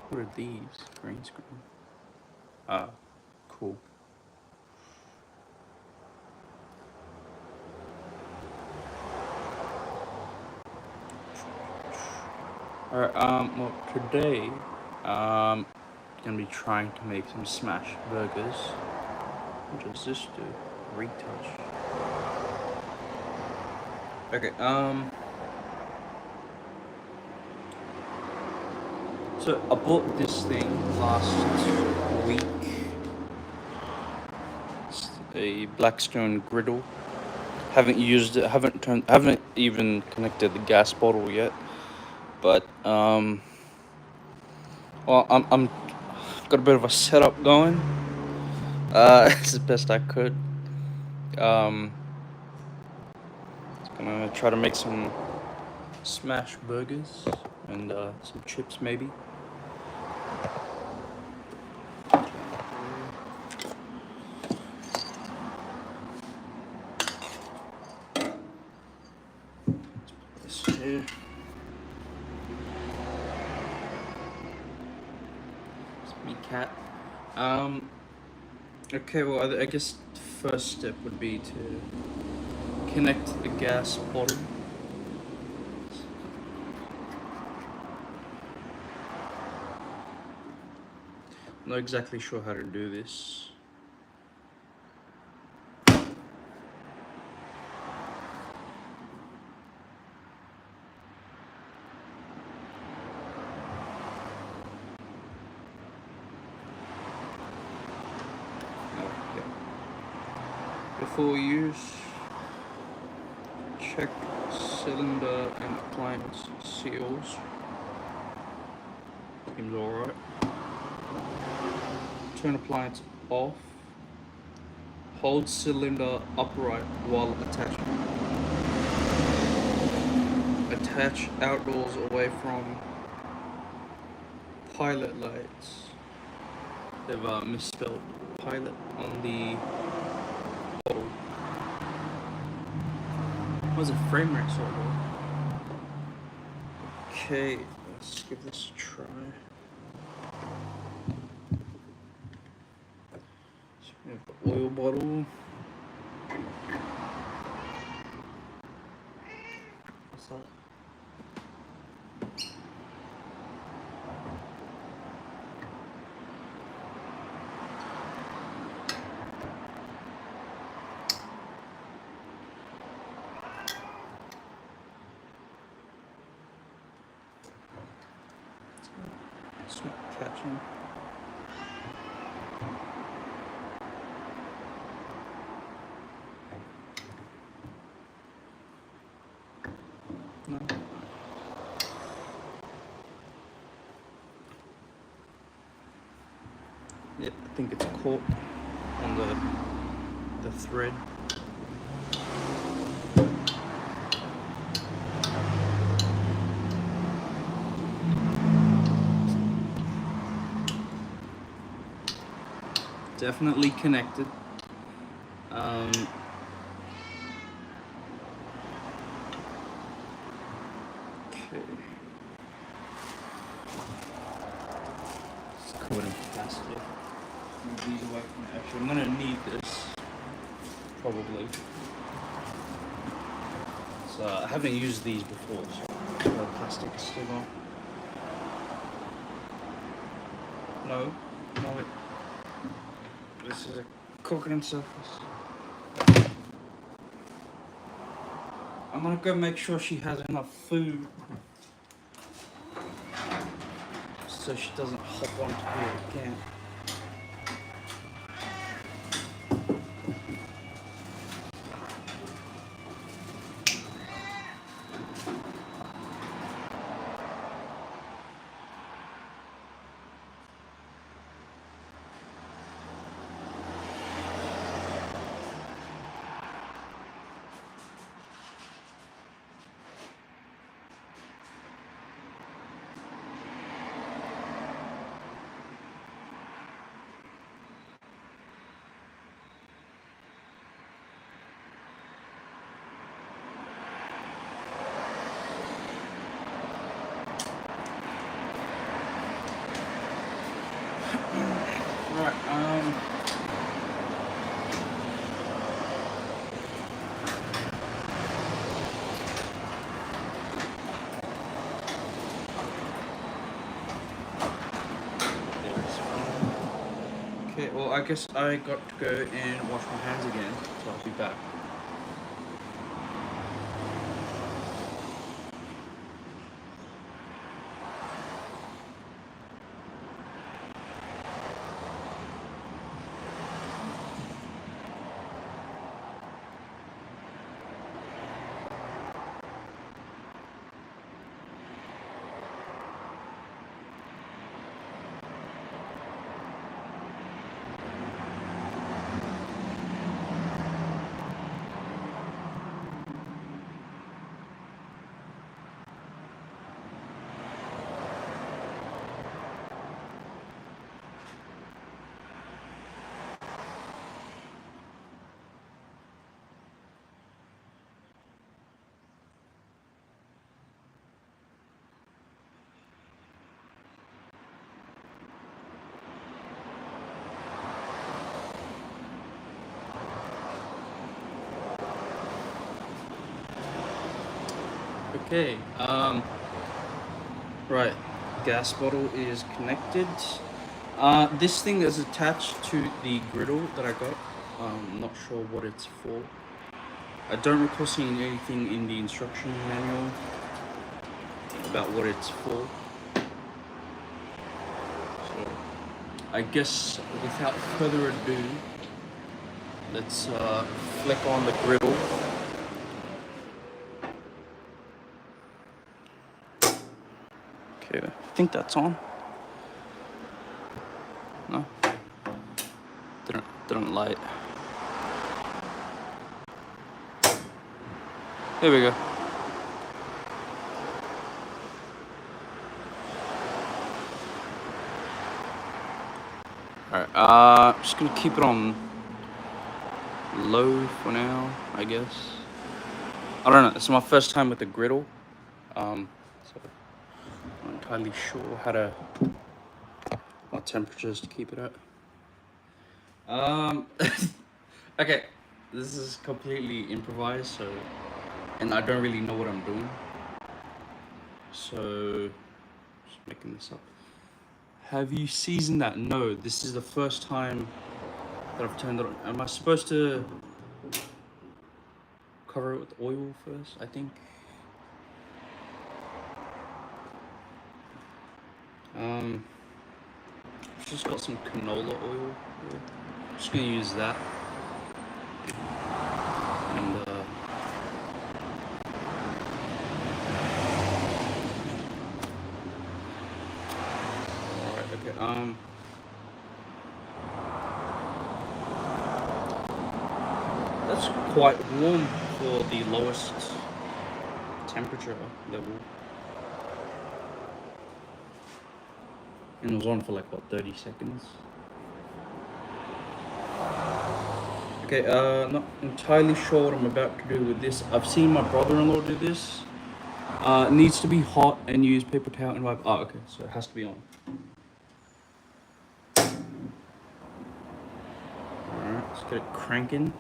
What are these? Green screen. Ah, cool. Alright, well, today, gonna be trying to make some smash burgers. What does this do? Retouch. Okay, so I bought this thing last week. It's a Blackstone griddle. Haven't used it, haven't even connected the gas bottle yet. But, well, I'm got a bit of a setup going. It's the best I could. Um, gonna try to make some smash burgers and some chips maybe. This here. It's me cat. Okay, well I guess the first step would be to connect the gas bottle. I'm not exactly sure how to do this. Okay. Before we use, check cylinder and appliance seals. Seems alright. Turn appliance off. Hold cylinder upright while attaching. Attach outdoors away from pilot lights. They've misspelled pilot on the bottle. What's a frame rate so low? Okay, let's give this a try. So we have the oil bottle. What's that? It's not catching. No. Yep, I think it's caught on the thread. Definitely connected. Okay. It's covered in plastic. Move these away from it. Actually, I'm gonna need this probably. So I haven't used these before, so the plastic is still on. No, no, this is a cooking surface. I'm gonna go make sure she has enough food so she doesn't hop onto here again. Right, okay, well, I guess I got to go and wash my hands again, so I'll be back. Okay, right, gas bottle is connected. This thing is attached to the griddle that I got. I'm not sure what it's for. I don't recall seeing anything in the instruction manual about what it's for. So, I guess without further ado, let's flick on the griddle. Okay, I think that's on. No, didn't light. There we go. Alright, just gonna keep it on low for now, I guess. I don't know, it's my first time with the griddle. So I'm not entirely sure what temperatures to keep it at. Okay, this is completely improvised, and I don't really know what I'm doing. So, just making this up. Have you seasoned that? No, this is the first time that I've turned it on. Am I supposed to cover it with oil first, I think? Just got some canola oil here. Just gonna use that. And alright, okay, that's quite warm for the lowest temperature level. And it was on for like, what, 30 seconds? Okay, not entirely sure what I'm about to do with this. I've seen my brother-in-law do this. It needs to be hot and use paper towel and wipe. Oh, okay, so it has to be on. Alright, let's get it cranking.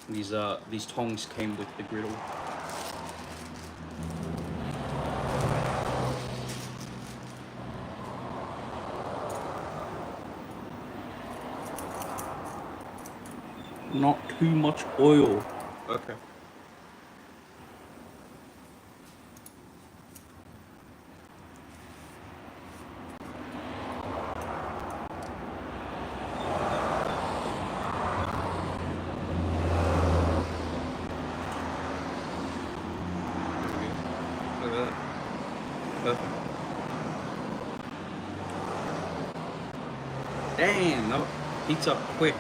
These tongs came with the griddle. Not too much oil. Okay. Look at that. Perfect. Damn, that heats up quick.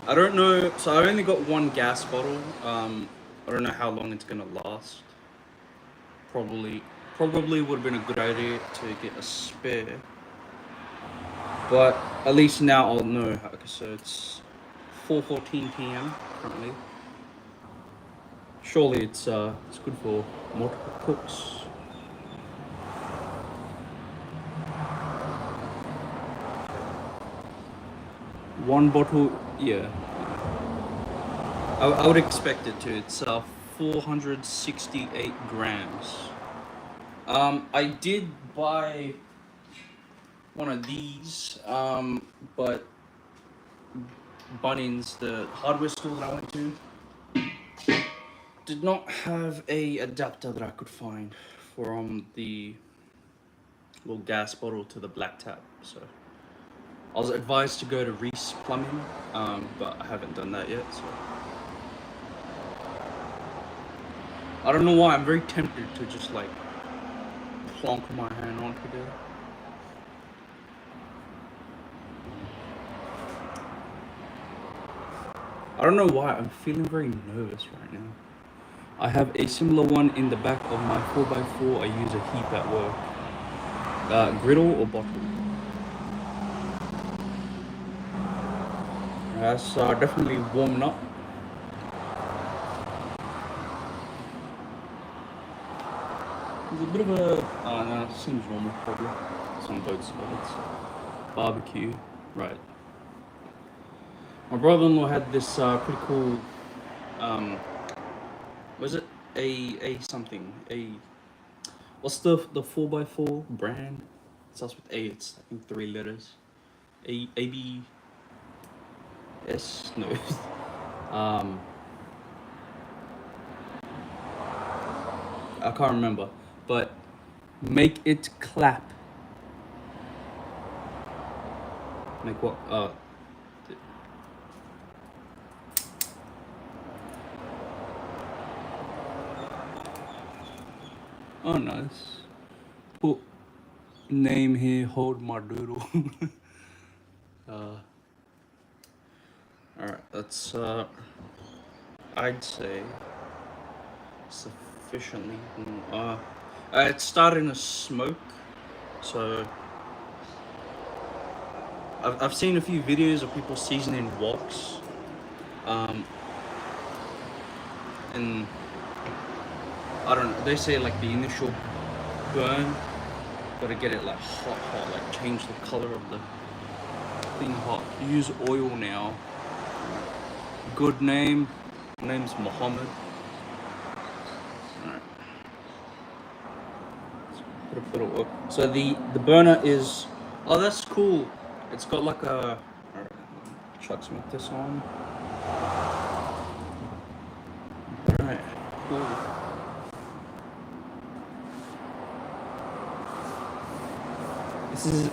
I don't know, so I only got one gas bottle. I don't know how long it's gonna last. Probably would have been a good idea to get a spare. But at least now I'll know. Okay, so it's 4:14 p.m. currently. Surely it's good for multiple cooks. One bottle, yeah. I would expect it to. It's 468 grams. I did buy one of these, but Bunnings, the hardware store that I went to, did not have a adapter that I could find from the little gas bottle to the black tap. So I was advised to go to Reese Plumbing, but I haven't done that yet. So I don't know why I'm very tempted to just like plonk my hand onto there. I don't know why I'm feeling very nervous right now. I have a similar one in the back of my 4x4. I use a heap at work. Griddle or bottle? That's definitely warming up. There's a bit of a, no, it seems normal probably. It's on both sides. Barbecue, right. My brother-in-law had this pretty cool, was it a something, what's the 4x4 brand? It starts with A, it's I think 3 letters. ABS, no. I can't remember, but make it clap. Make what? Oh, nice. Put name here, hold my doodle. Alright, that's, I'd say sufficiently. It's starting to smoke, so I've seen a few videos of people seasoning woks, and I don't know, they say like the initial burn, gotta get it like hot, like change the color of the thing hot. Use oil now. Good name. My name's Mohammed. Alright. Put a bit of oil. So the burner is, oh, that's cool. It's got like a, alright, chuck some of this on. Alright, cool. This is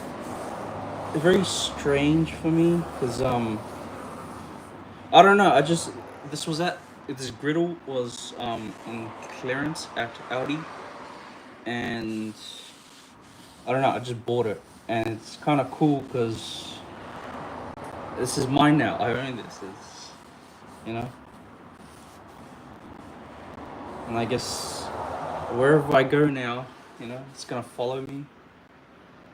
very strange for me because I don't know. This griddle was in clearance at Audi, and I don't know. I just bought it, and it's kind of cool because this is mine now. I own this. It's, you know, and I guess wherever I go now, you know, it's gonna follow me.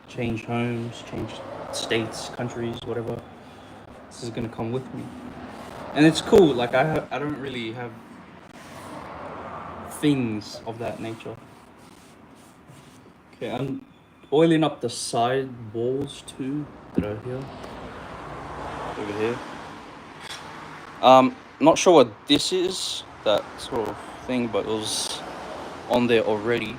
Change homes, change states, countries, whatever. This is gonna come with me, and it's cool. Like I don't really have things of that nature. Okay, I'm oiling up the side walls too that are here, over here. Not sure what this is, that sort of thing, but it was on there already.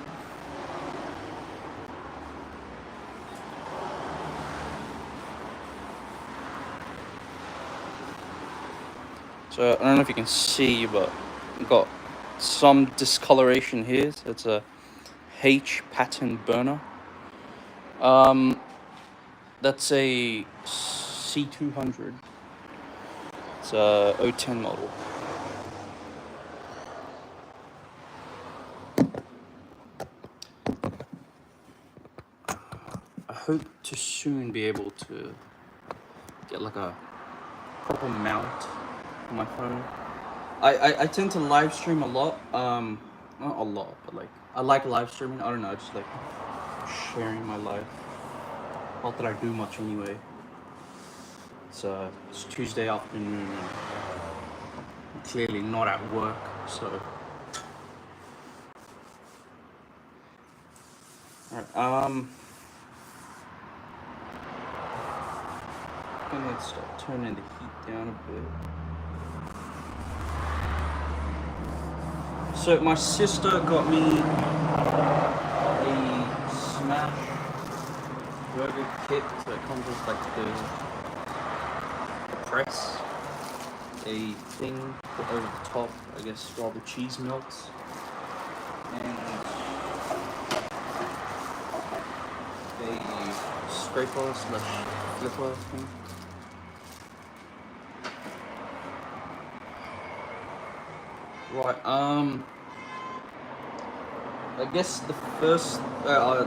So I don't know if you can see, but I've got some discoloration here. So it's a H pattern burner. That's a C200. It's a 010 model. I hope to soon be able to get like a proper mount on my phone. I tend to live stream a lot. Not a lot, but like I like live streaming. I don't know, just like sharing my life. Not that I do much anyway. It's Tuesday afternoon and I'm clearly not at work, so. Alright, gonna start turning the heat down a bit. So my sister got me a smash burger kit. So it comes with like the press, a thing put over the top, I guess, while the cheese melts, and a scraper / flipper thing. Right, I guess the first, I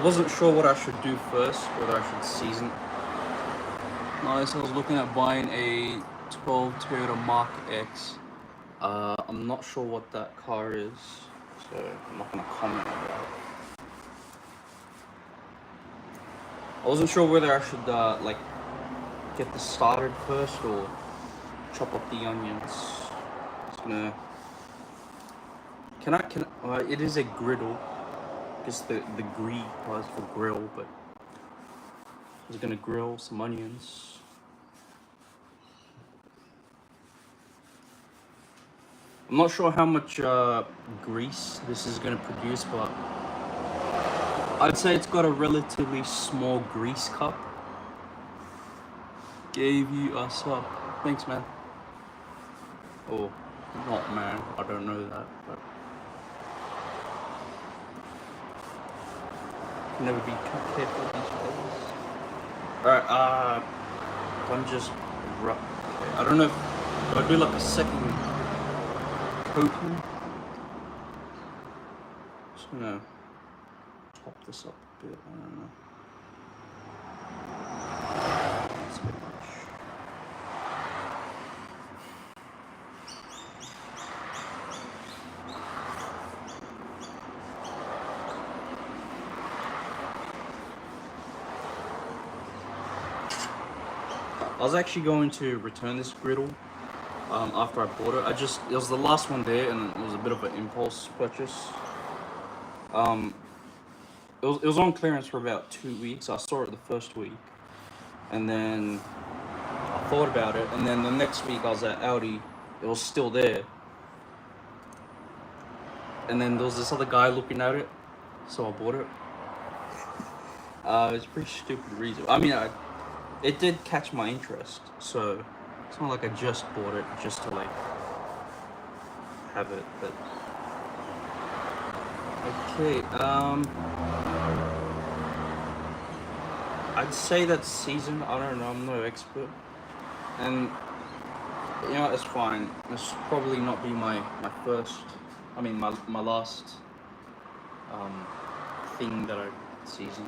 wasn't sure what I should do first, whether I should season. Nice, I was looking at buying a 12 Toyota Mark X. I'm not sure what that car is, so I'm not gonna comment on that. I wasn't sure whether I should, like, get this started first or chop up the onions. Just gonna... it is a griddle. Just the grille was for grill, but I was gonna grill some onions. I'm not sure how much grease this is gonna produce, but I'd say it's got a relatively small grease cup. Gave you a sub. Thanks, man. Oh, not man. I don't know that, but never be too careful these days. Alright, I'm just I don't know if I do like a second coating. Just gonna top this up a bit. I don't know. That's a bit much. I was actually going to return this griddle after I bought it. It was the last one there, and it was a bit of an impulse purchase. It was on clearance for about 2 weeks. I saw it the first week, and then I thought about it, and then the next week I was at Audi. It was still there, and then there was this other guy looking at it, so I bought it. It's a pretty stupid reason. I mean, it did catch my interest, so it's not like I just bought it just to like have it, but okay. I'd say that's seasoned. I don't know. I'm no expert, and you know it's fine. This will probably not be my first. I mean my last thing that I season.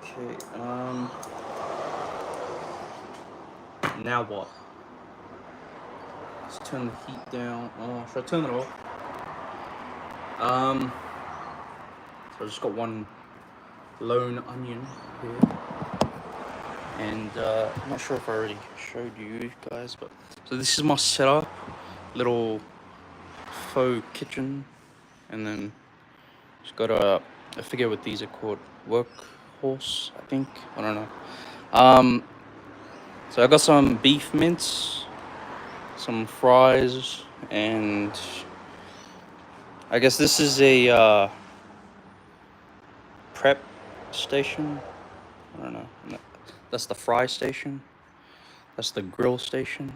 Okay, now what? Let's turn the heat down. Oh, should I turn it off? So I just got one lone onion here. And, I'm not sure if I already showed you guys, but... So this is my setup. Little faux kitchen. And then just got I forget what these are called. Workhorse, I think. I don't know. So I got some beef mince, some fries, and I guess this is a prep station. I don't know. That's the fry station. That's the grill station.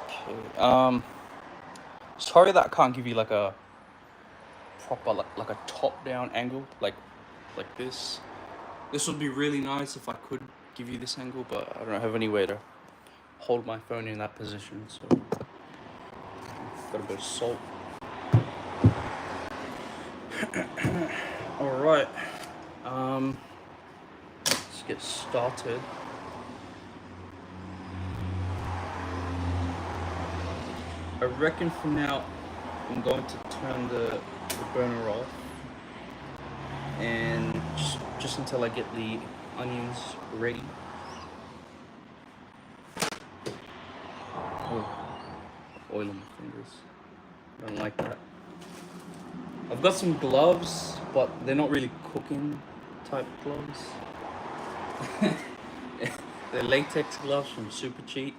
Okay. Sorry that I can't give you like a proper like a top-down angle, like this. This would be really nice if I could give you this angle, but I don't have any way to hold my phone in that position, so got a bit of salt. All right, let's get started. I reckon for now I'm going to turn the burner off, and just until I get the onions ready. Oh, oil on my fingers. I don't like that. I've got some gloves, but they're not really cooking type gloves. They're latex gloves from Super Cheap.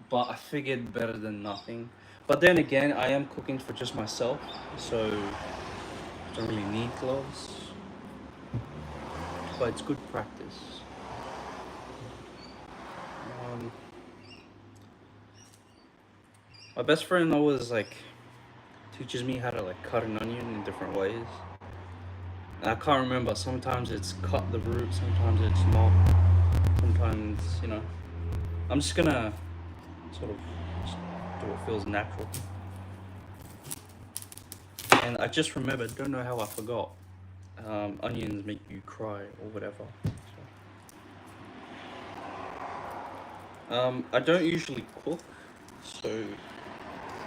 But I figured better than nothing. But then again, I am cooking for just myself, so I don't really need gloves. But it's good practice. My best friend always like teaches me how to like cut an onion in different ways. And I can't remember. Sometimes it's cut the root, sometimes it's not. Sometimes, you know. I'm just gonna sort of just do what feels natural. And I just remembered, don't know how I forgot. Onions make you cry or whatever. So. I don't usually cook, so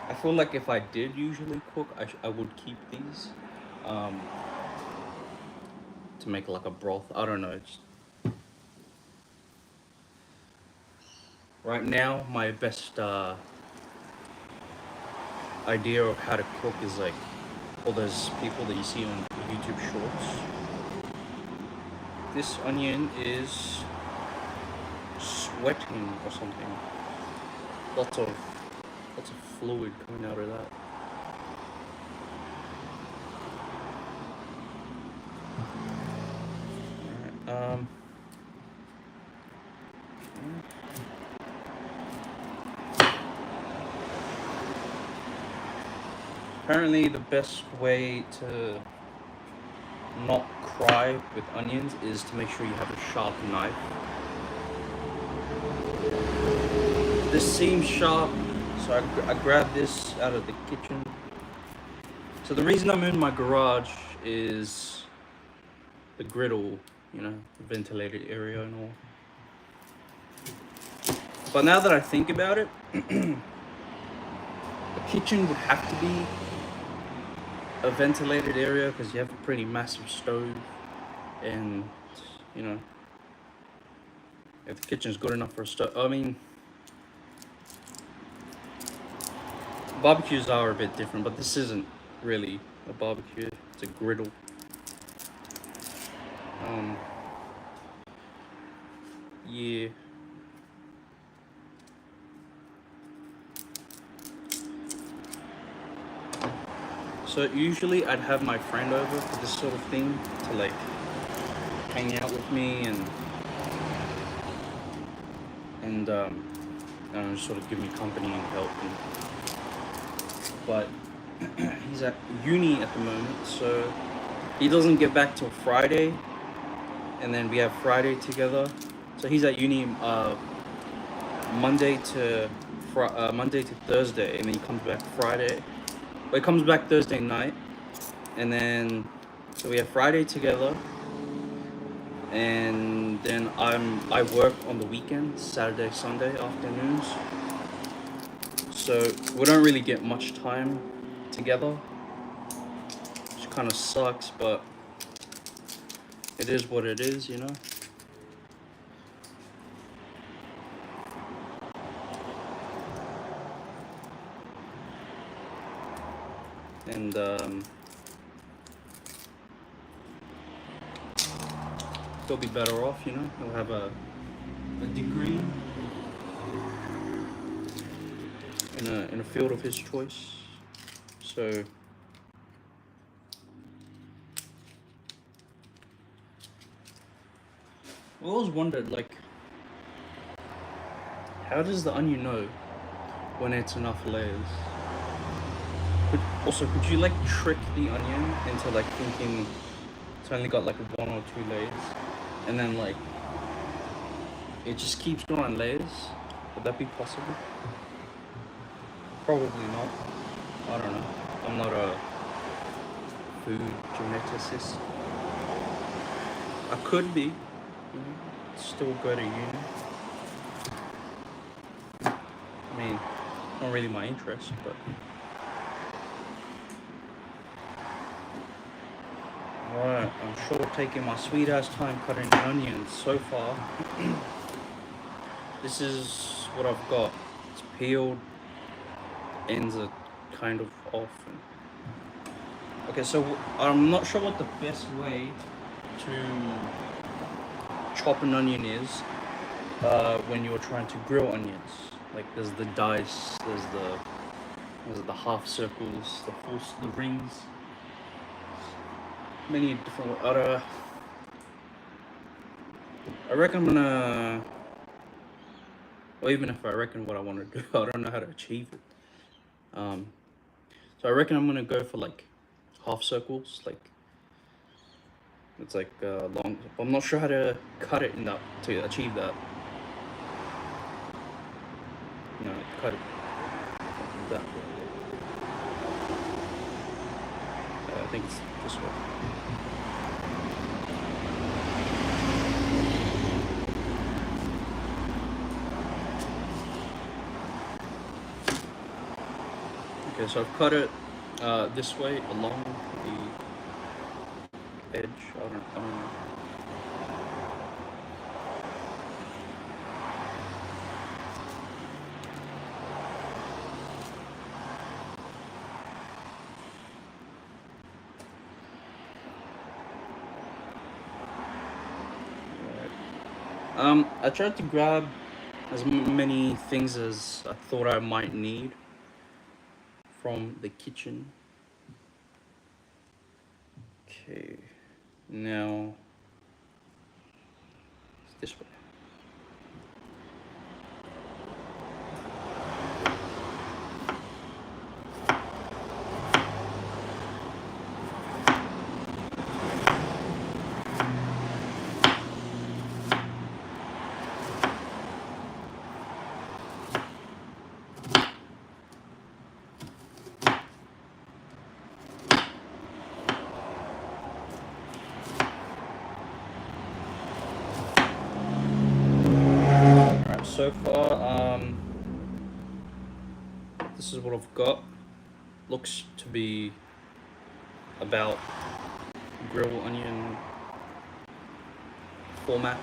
I feel like if I did usually cook, I would keep these to make like a broth. I don't know. Right now, my best idea of how to cook is like all those people that you see on YouTube Shorts. This onion is sweating or something. Lots of fluid coming out of that. Alright, apparently the best way to not cry with onions is to make sure you have a sharp knife. This seems sharp, so I grabbed this out of the kitchen. So the reason I'm in my garage is the griddle, you know, ventilated area and all. But now that I think about it, the kitchen would have to be a ventilated area because you have a pretty massive stove, and you know, if the kitchen's good enough for a stove, I mean, barbecues are a bit different, but this isn't really a barbecue, it's a griddle. Yeah. So usually I'd have my friend over for this sort of thing to like hang out with me and sort of give me company and help. But he's at uni at the moment, so he doesn't get back till Friday, and then we have Friday together. So he's at uni Monday to Thursday, and then he comes back Friday. But he comes back Thursday night, and then so we have Friday together, and then I work on the weekends, Saturday, Sunday afternoons. So we don't really get much time together, which kind of sucks, but it is what it is, you know. And he'll be better off, you know. He'll have a degree in a field of his choice. So I always wondered, like, how does the onion know when it's enough layers? Could you like trick the onion into like thinking it's only got like 1 or 2 layers, and then like it just keeps growing layers? Would that be possible? Probably not. I don't know. I'm not a food geneticist. I could be. Still go to uni. I mean, not really my interest, but. Alright, I'm sure taking my sweet ass time cutting onions so far. This is what I've got. It's peeled, ends are kind of off. Okay, so I'm not sure what the best way chop an onion is when you're trying to grill onions. Like there's the dice, there's the half circles, the rings, many different. I reckon I'm gonna, or even if I reckon what I want to do, I don't know how to achieve it. So I reckon I'm gonna go for like half circles, like it's like long. I'm not sure how to cut it in that to achieve that. No, cut it like that. I think it's this way. Okay, so I've cut it this way along the edge. I don't know. I tried to grab as many things as I thought I might need from the kitchen. Okay, now it's this way. So far, this is what I've got. Looks to be about grill onion format.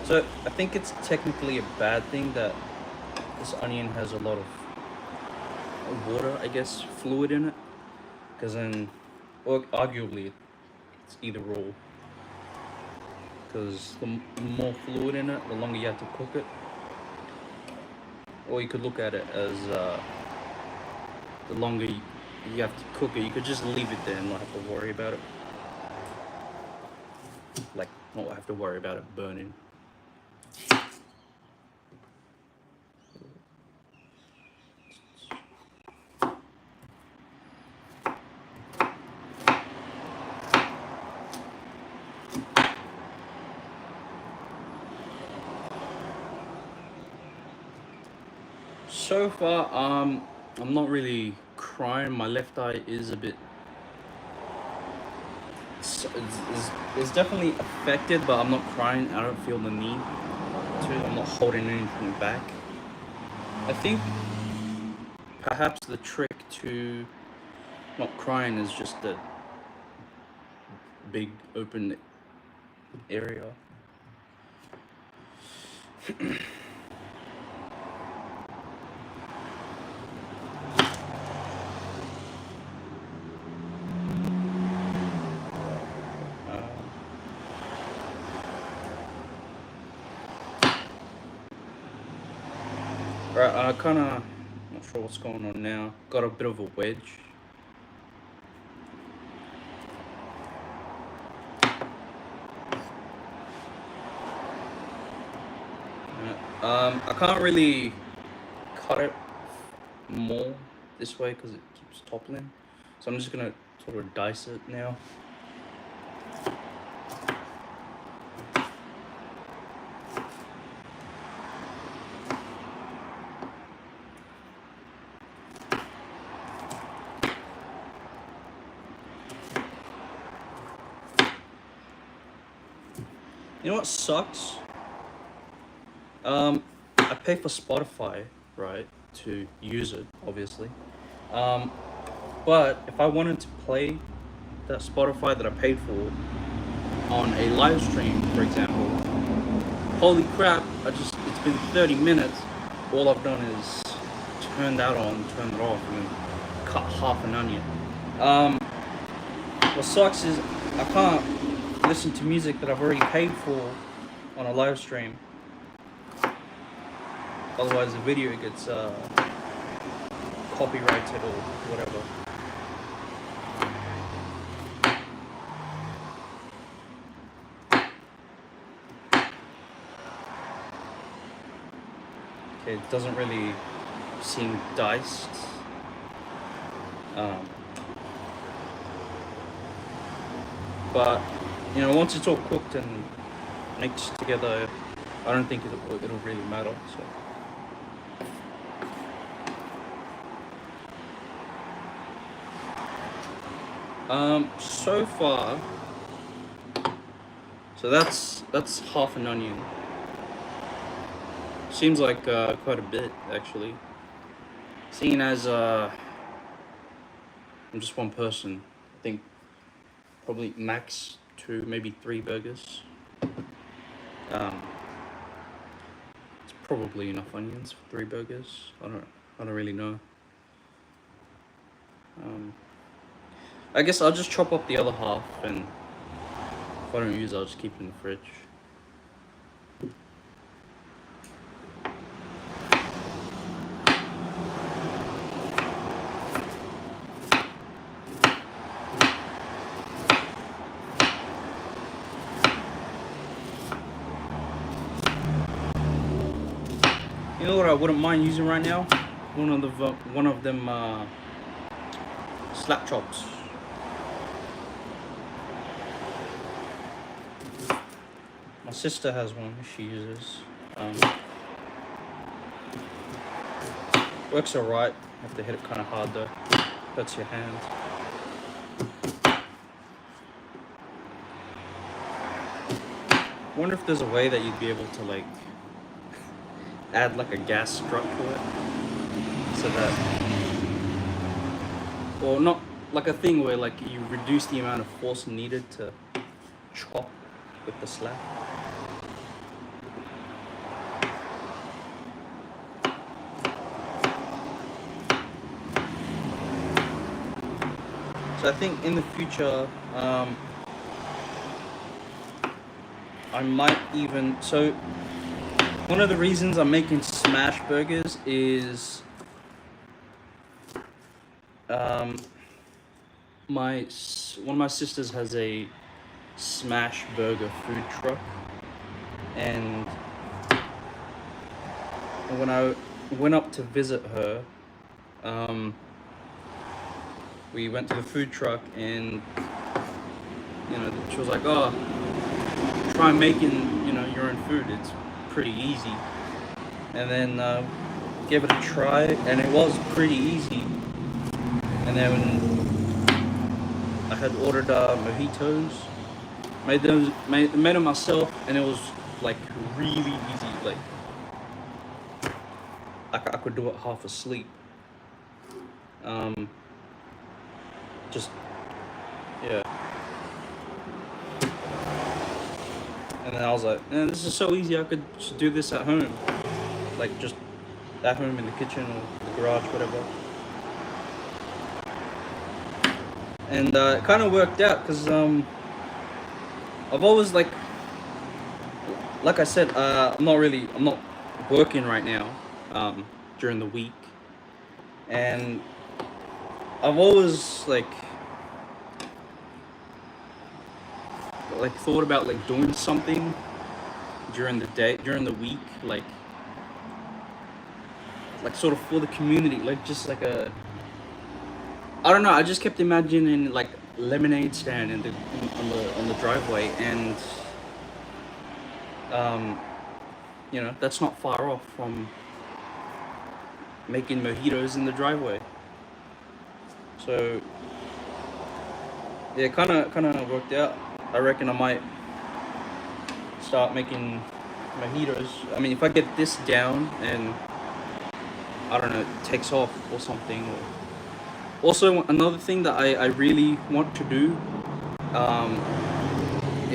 So I think it's technically a bad thing that this onion has a lot of water, I guess, fluid in it, because then, well, arguably it's either or, because the more fluid in it, the longer you have to cook it. Or you could look at it as the longer you have to cook it, you could just leave it there and not have to worry about it. Like, not have to worry about it burning. So far, I'm not really crying. My left eye is a bit. It's definitely affected, but I'm not crying. I don't feel the need to. I'm not holding anything back. I think perhaps the trick to not crying is just the big open area. Right, I kind of not sure what's going on now. Got a bit of a wedge. I can't really cut it more this way because it keeps toppling. So I'm just gonna sort of dice it now. You know what sucks? I pay for Spotify, right, to use it, obviously. But if I wanted to play that Spotify that I paid for on a live stream, for example, holy crap, it's been 30 minutes. All I've done is turn that on, turn it off, and cut half an onion. What sucks is I can't listen to music that I've already paid for on a live stream. Otherwise, the video gets copyrighted or whatever. Okay, it doesn't really seem diced. But you know, once it's all cooked and mixed together, I don't think it'll really matter. So far, so that's half an onion. Seems like quite a bit actually. Seeing as I'm just one person, I think probably max 2, maybe 3 burgers. It's probably enough onions for 3 burgers. I don't really know. I guess I'll just chop up the other half, and if I don't use it, I'll just keep it in the fridge. You know what I wouldn't mind using right now? One of them slap chops. My sister has one she uses. Works alright. Have to hit it kind of hard though. Hurts your hand. Wonder if there's a way that you'd be able to like add like a gas strut to it, so that, or not like a thing where like you reduce the amount of force needed to chop with the slap. So I think in the future, I might even, so one of the reasons I'm making smash burgers is one of my sisters has a smash burger food truck, and when I went up to visit her, we went to the food truck, and you know, she was like, "Oh, try making, you know, your own food. It's pretty easy." And then gave it a try, and it was pretty easy. And then I had ordered mojitos, made them myself, and it was like really easy. Like I could do it half asleep. Just yeah. And then I was like, man, this is so easy, I could just do this at home. Like, just at home in the kitchen or the garage, whatever. And it kind of worked out, because I've always, like I said, I'm not working right now during the week. And I've always, like thought about like doing something during the week, like sort of for the community, like just like a, I don't know, I just kept imagining like lemonade stand on the driveway, and you know, that's not far off from making mojitos in the driveway. So yeah, it kind of worked out. I reckon I might start making mojitos. I mean, if I get this down and I don't know, it takes off or something. Also, another thing that I really want to do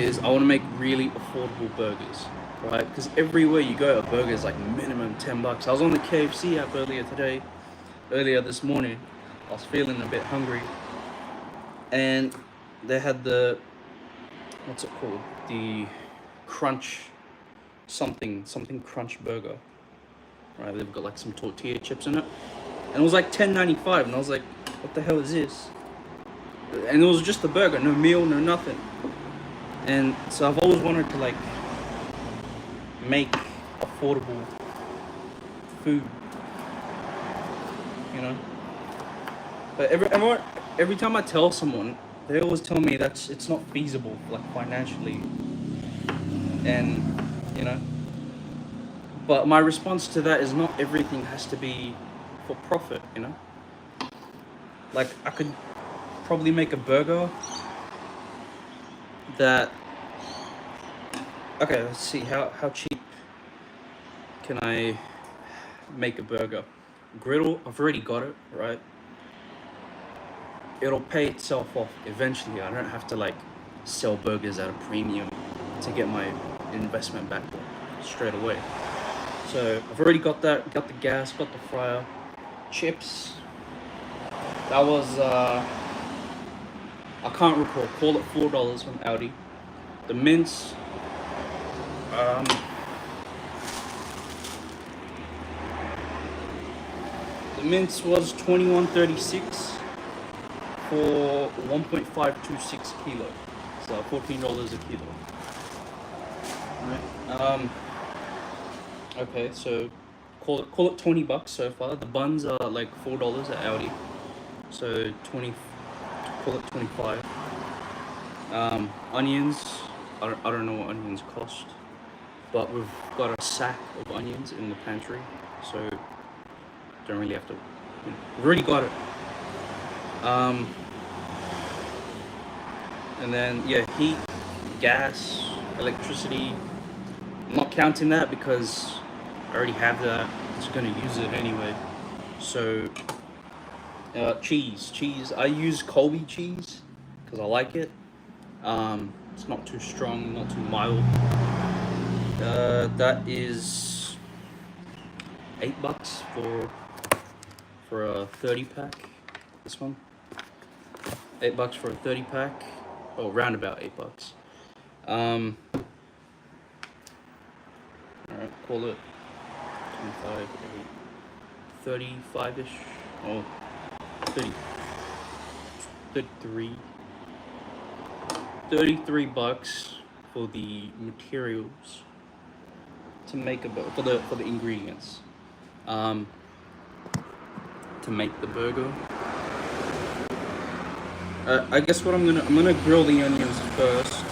is I want to make really affordable burgers, right? Because everywhere you go, a burger is like minimum $10. I was on the KFC app earlier this morning. I was feeling a bit hungry, and they had the, what's it called? The crunch something crunch burger. Right, they've got like some tortilla chips in it, and it was like $10.95, and I was like, what the hell is this? And it was just a burger, no meal, no nothing. And so I've always wanted to like make affordable food, you know. But every time I tell someone, they always tell me that it's not feasible, like financially, and you know. But my response to that is not everything has to be for profit, you know. Like I could probably make a burger that. Okay, let's see how cheap can I make a burger. Griddle, I've already got it, right? It'll pay itself off eventually. I don't have to like sell burgers at a premium to get my investment back straight away. So I've already got that, got the gas, got the fryer, chips. That was I can't recall. Call it $4 from Aldi. The mince, the mince was $21.36 for 1.526 kilo, so $14 a kilo. Right. Okay, so call it $20 so far. The buns are like $4 at Aldi, so 20. Call it 25. Onions, I don't know what onions cost, but we've got a sack of onions in the pantry, so don't really have to. We've already got it. And then yeah, heat, gas, electricity. I'm not counting that because I already have that. It's gonna use it anyway. So cheese. I use Colby cheese because I like it. It's not too strong, not too mild. That is $8 for a 30-pack. This one, $8 for a 30-pack. Oh, round about $8. All right, call it 25, 35-ish. Oh, 30, 33 bucks for the materials to make for the ingredients to make the burger. I guess what I'm gonna grill the onions first.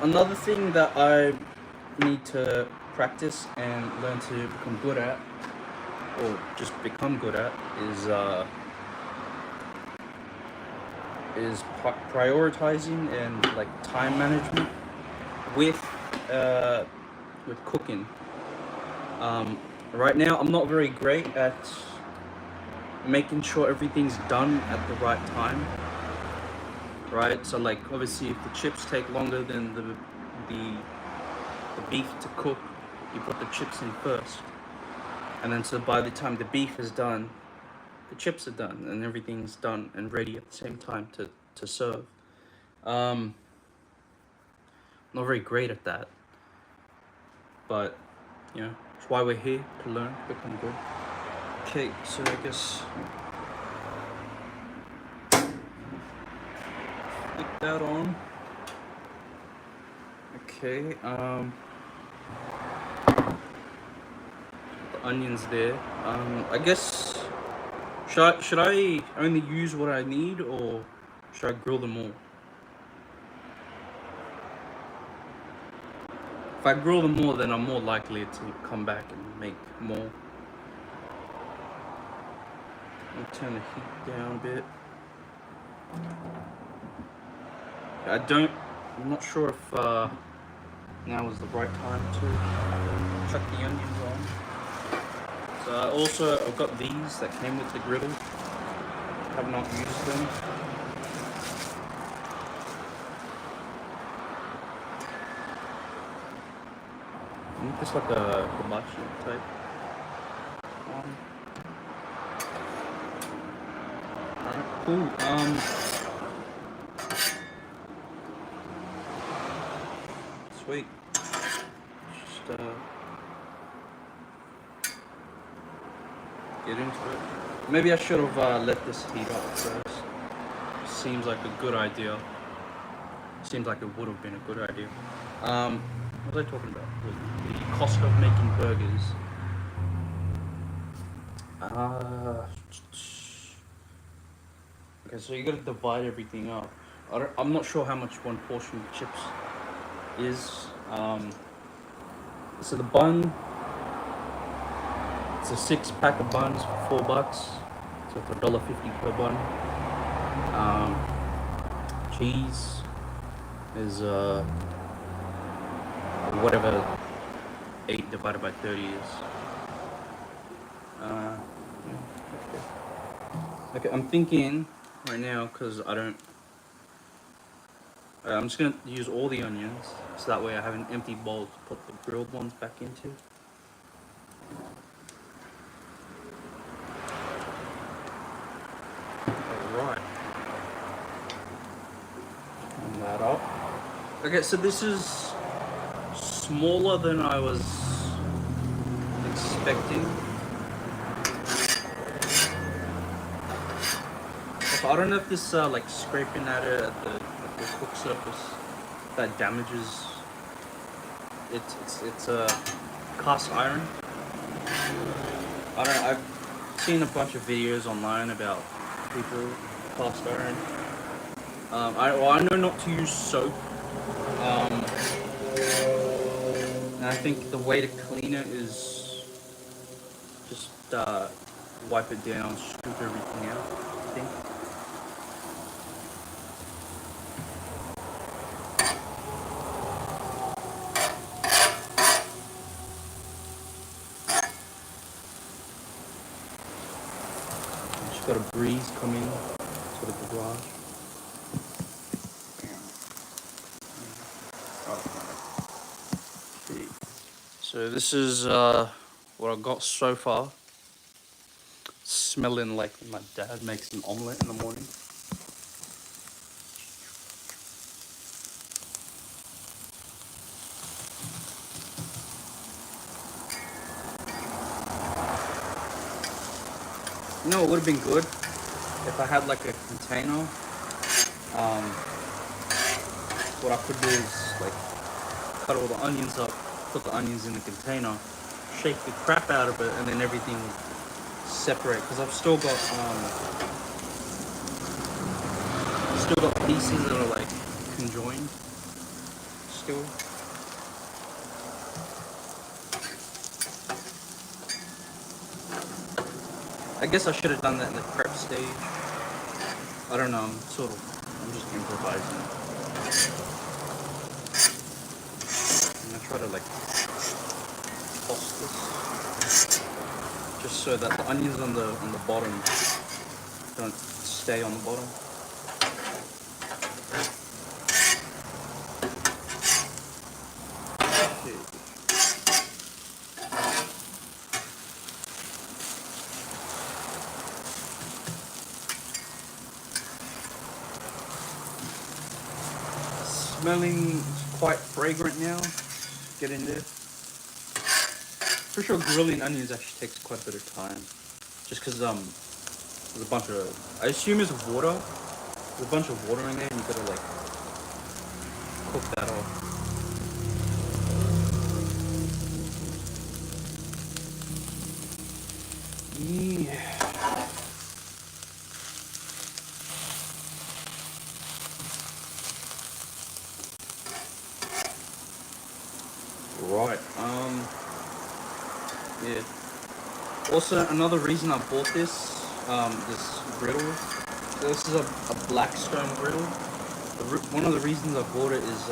Another thing that I need to practice and learn to become good at, or just become good at, is prioritizing and like time management with cooking. Right now I'm not very great at making sure everything's done at the right time, right? So like obviously if the chips take longer than the beef to cook, you put the chips in first, and then so by the time the beef is done, the chips are done and everything's done and ready at the same time to serve. Not very great at that, but you know, that's why we're here, to learn, become good. Okay, so I guess flick that on. Okay, the onions there. I guess should I only use what I need, or should I grill them all? If I grill them more, then I'm more likely to come back and make more. I'll turn the heat down a bit. I'm not sure if now is the right time to chuck the onions on. So I've got these that came with the griddle. Have not used them. Just like a hibachi type one. cool. Sweet. Just get into it. Maybe I should have let this heat up first. Seems like a good idea. Seems like it would have been a good idea. What was I talking about? The cost of making burgers. Okay, so you gotta divide everything up. I'm not sure how much one portion of chips is. So the bun, it's a 6-pack of buns for $4. So it's $1.50 per bun. Cheese is whatever 8 divided by 30 is. Okay, I'm thinking right now because I'm just gonna use all the onions, so that way I have an empty bowl to put the grilled ones back into. Alright. Turn that up. Okay, so this is smaller than I was expecting. So I don't know if this like scraping at it at the cook surface that damages. It's a cast iron. I don't know. I've seen a bunch of videos online about people cast iron. I know not to use soap. And I think the way to clean it is just wipe it down, scoop everything out, I think. Just got a breeze coming to the garage. So this is what I've got so far. Smelling like my dad makes an omelette in the morning. You know, it would have been good if I had like a container. What I could do is like cut all the onions up, put the onions in the container, shake the crap out of it, and then everything would separate. Because I've still got pieces that are like conjoined still. I guess I should have done that in the prep stage. I don't know, I'm just improvising. I'm gonna try to like toss this, just so that the onions on the bottom don't stay on the bottom. Okay. Smelling quite fragrant now. Get in there. For sure, grilling onions actually takes quite a bit of time, just because there's a bunch of, I assume it's water. There's a bunch of water in there, and you gotta like cook that off. Yeah. Right. Yeah. Also, another reason I bought this griddle. So this is a Blackstone griddle. One of the reasons I bought it is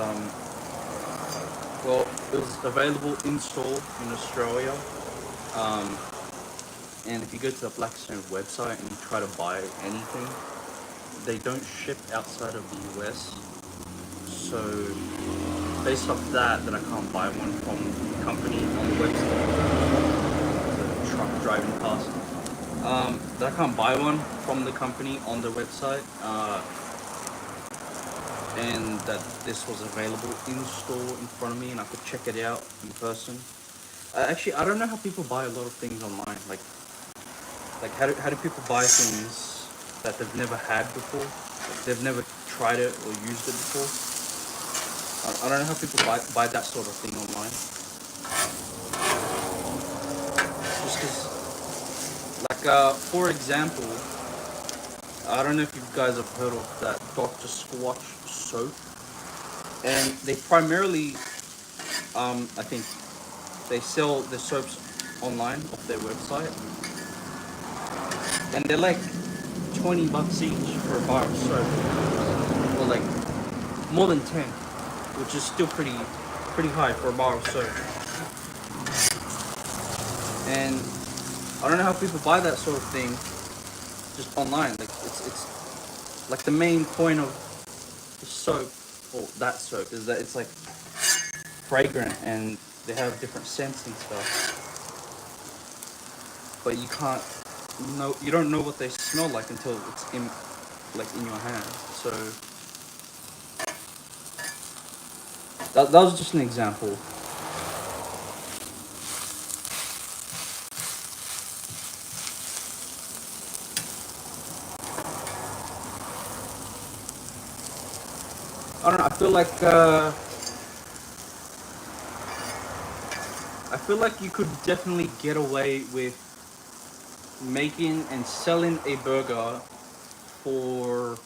well, it was available in store in Australia. And if you go to the Blackstone website and you try to buy anything, they don't ship outside of the US. So based off that I can't buy one from the company on the website. The truck driving past. that I can't buy one from the company on the website, and that this was available in store in front of me, and I could check it out in person. Actually, I don't know how people buy a lot of things online. Like how do people buy things that they've never had before? Like they've never tried it or used it before. I don't know how people buy that sort of thing online. Just because, like, for example, I don't know if you guys have heard of that Dr. Squatch soap, and they primarily, I think, they sell the soaps online off their website, and they're like $20 each for a bar of soap, or like more than 10, which is still pretty high for a bar of soap. And I don't know how people buy that sort of thing just online. Like it's like the main point of the soap, or that soap, is that it's like fragrant and they have different scents and stuff. But you don't know what they smell like until it's in your hand. So that was just an example. I don't know. I feel like you could definitely get away with making and selling a burger for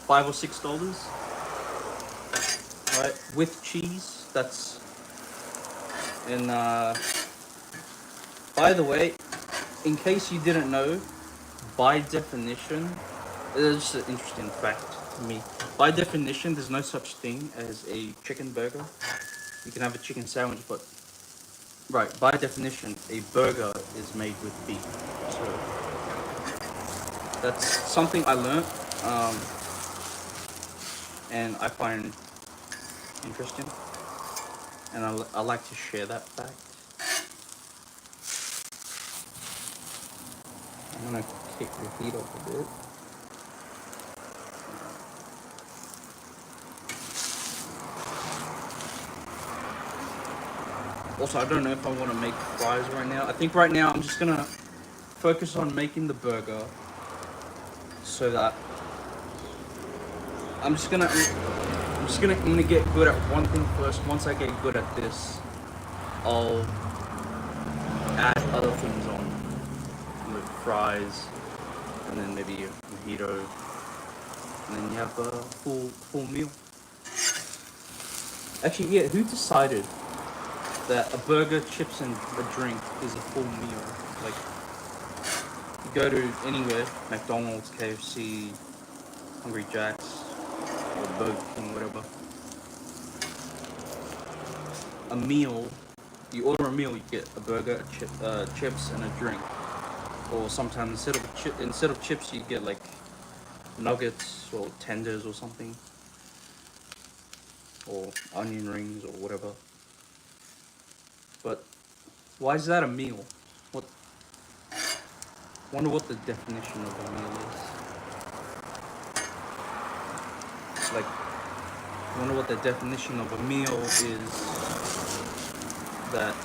$5 or $6, right? With cheese. That's and by the way, in case you didn't know, by definition, it's just an interesting fact to me. By definition, there's no such thing as a chicken burger. You can have a chicken sandwich, but right, by definition, a burger is made with beef. So that's something I learned, and I find interesting, and I like to share that fact. I'm gonna kick the heat up a bit. Also, I don't know if I want to make fries right now. I think right now I'm just gonna focus on making the burger, so that I'm gonna get good at one thing first. Once I get good at this, I'll add other things on, like fries, and then maybe a mojito, and then you have a full meal. Actually, yeah, who decided that a burger, chips, and a drink is a full meal? Like, you go to anywhere, McDonald's, KFC, Hungry Jack's, or Burger King, whatever. A meal, you order a meal, you get a burger, chips, and a drink. Or sometimes instead of chips, you get like nuggets or tenders or something, or onion rings or whatever. But why is that a meal? What? Wonder what the definition of a meal is. Like, wonder what the definition of a meal is that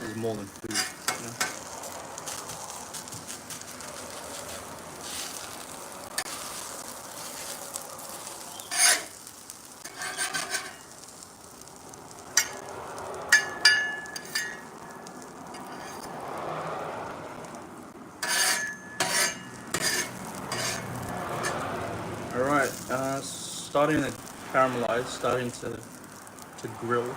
is more than food. You know? All right, starting to caramelize, starting to grill.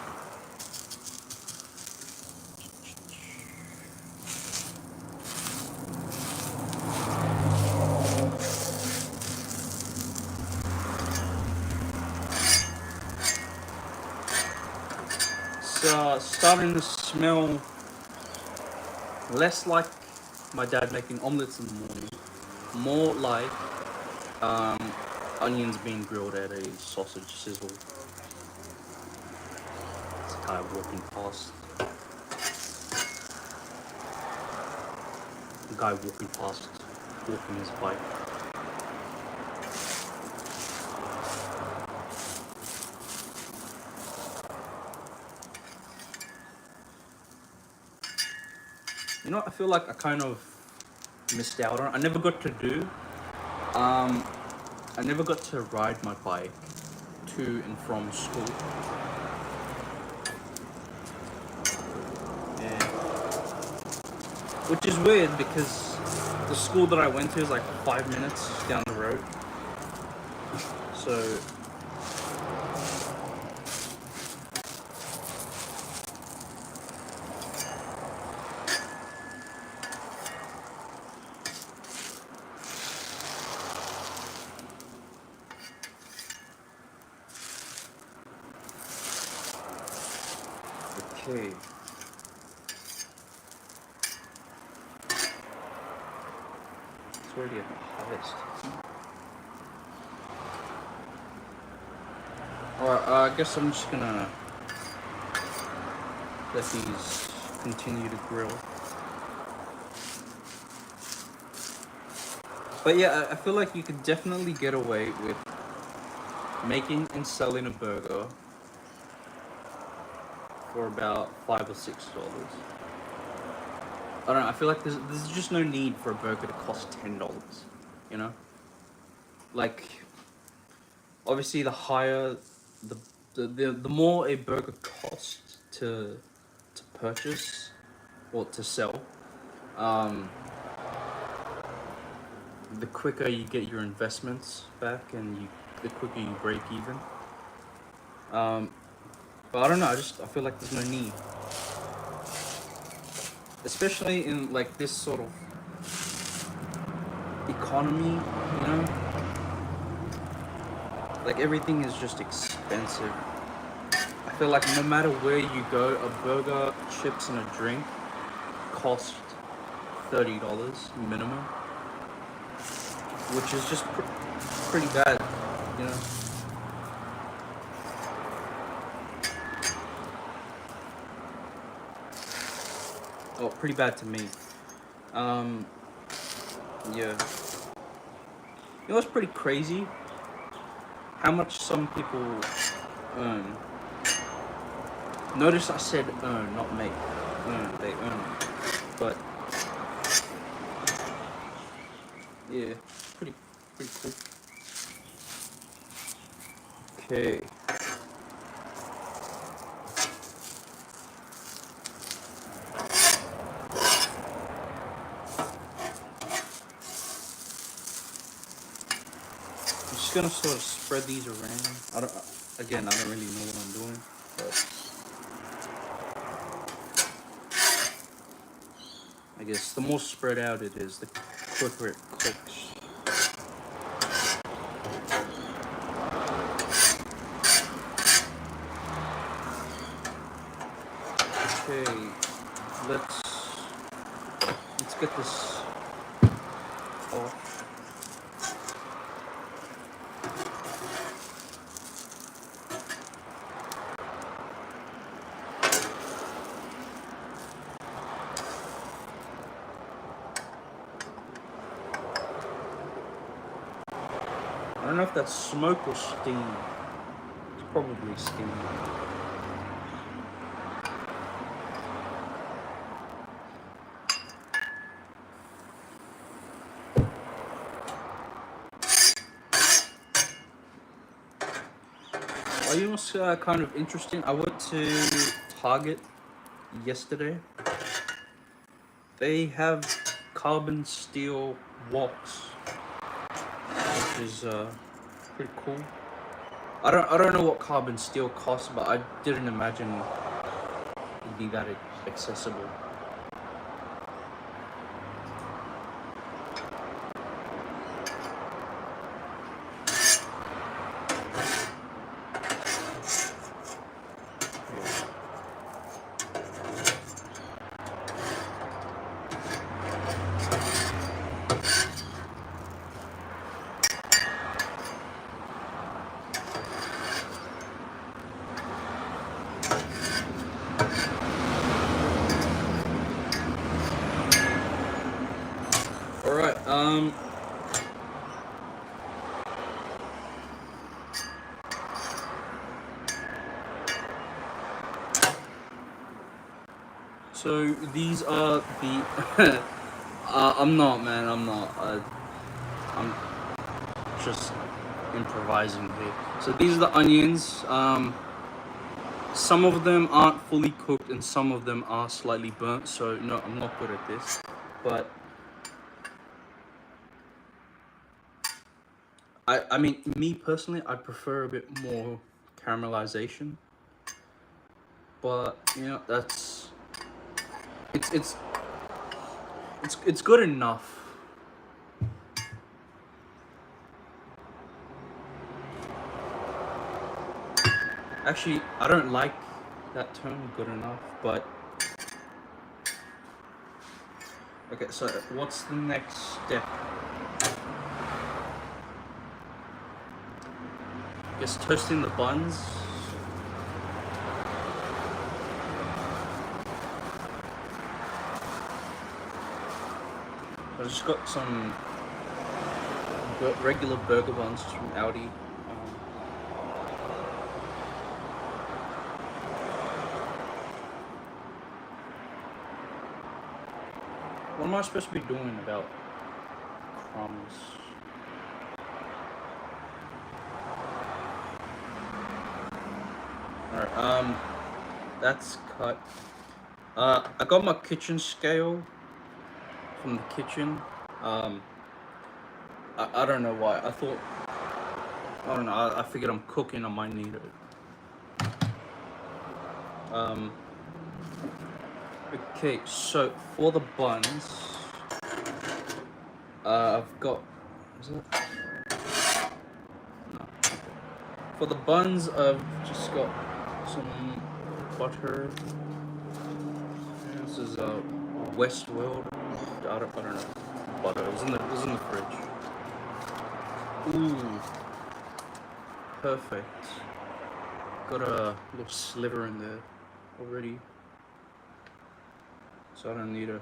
It's starting to smell less like my dad making omelets in the morning, more like onions being grilled at a sausage sizzle. It's kind of walking past. guy walking past, walking his bike. You know, I feel like I kind of missed out on. I never got to do. I never got to ride my bike to and from school. Yeah. Which is weird because the school that I went to is like 5 minutes down the road. So okay. It's already at the highest. Alright, I guess I'm just gonna let these continue to grill. But yeah, I feel like you could definitely get away with making and selling a burger for about $5 or $6. I don't know, I feel like there's just no need for a burger to cost $10, you know? Like, obviously the higher, the more a burger costs to purchase or to sell, the quicker you get your investments back and the quicker you break even. But I don't know, I feel like there's no need. Especially in like this sort of economy, you know? Like everything is just expensive. I feel like no matter where you go, a burger, chips, and a drink cost $30 minimum, which is just pretty bad, you know? Oh, pretty bad to me. Yeah. You know what's pretty crazy? How much some people earn. Notice I said earn, not make. Earn, they earn. But yeah, pretty cool. Okay. I'm just gonna sort of spread these around. I don't really know what I'm doing, but I guess the more spread out it is, the quicker it cooks. Okay, let's get this off. I don't know if that's smoke or steam. It's probably steam. You know what's kind of interesting? I went to Target yesterday. They have carbon steel woks, which is pretty cool. I don't know what carbon steel costs, but I didn't imagine it'd be that accessible. So these are the. I'm not, man. I'm not. I'm just improvising here. So these are the onions. Some of them aren't fully cooked, and some of them are slightly burnt. So no, I'm not good at this. But I mean, me personally, I prefer a bit more caramelization. But that's it's it's it's good enough. Actually, I don't like that term, good enough. But okay, so what's the next step? Just toasting the buns. I just got some regular burger buns from Aldi. What am I supposed to be doing about crumbs? Alright, that's cut. I got my kitchen scale from the kitchen. I don't know why. I don't know. I figured I'm cooking. I might need it. Okay, so for the buns, I've got. Is it? No. For the buns, I've just got some butter. This is Westworld. I don't know. Butter. It was in the fridge. Ooh, perfect. Got a little sliver in there already, so I don't need to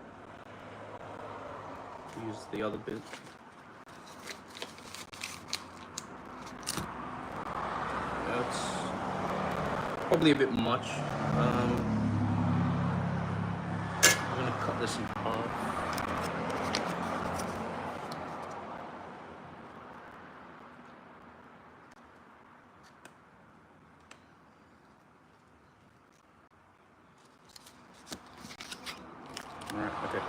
use the other bit. That's probably a bit much. I'm gonna cut this in half. Alright, okay.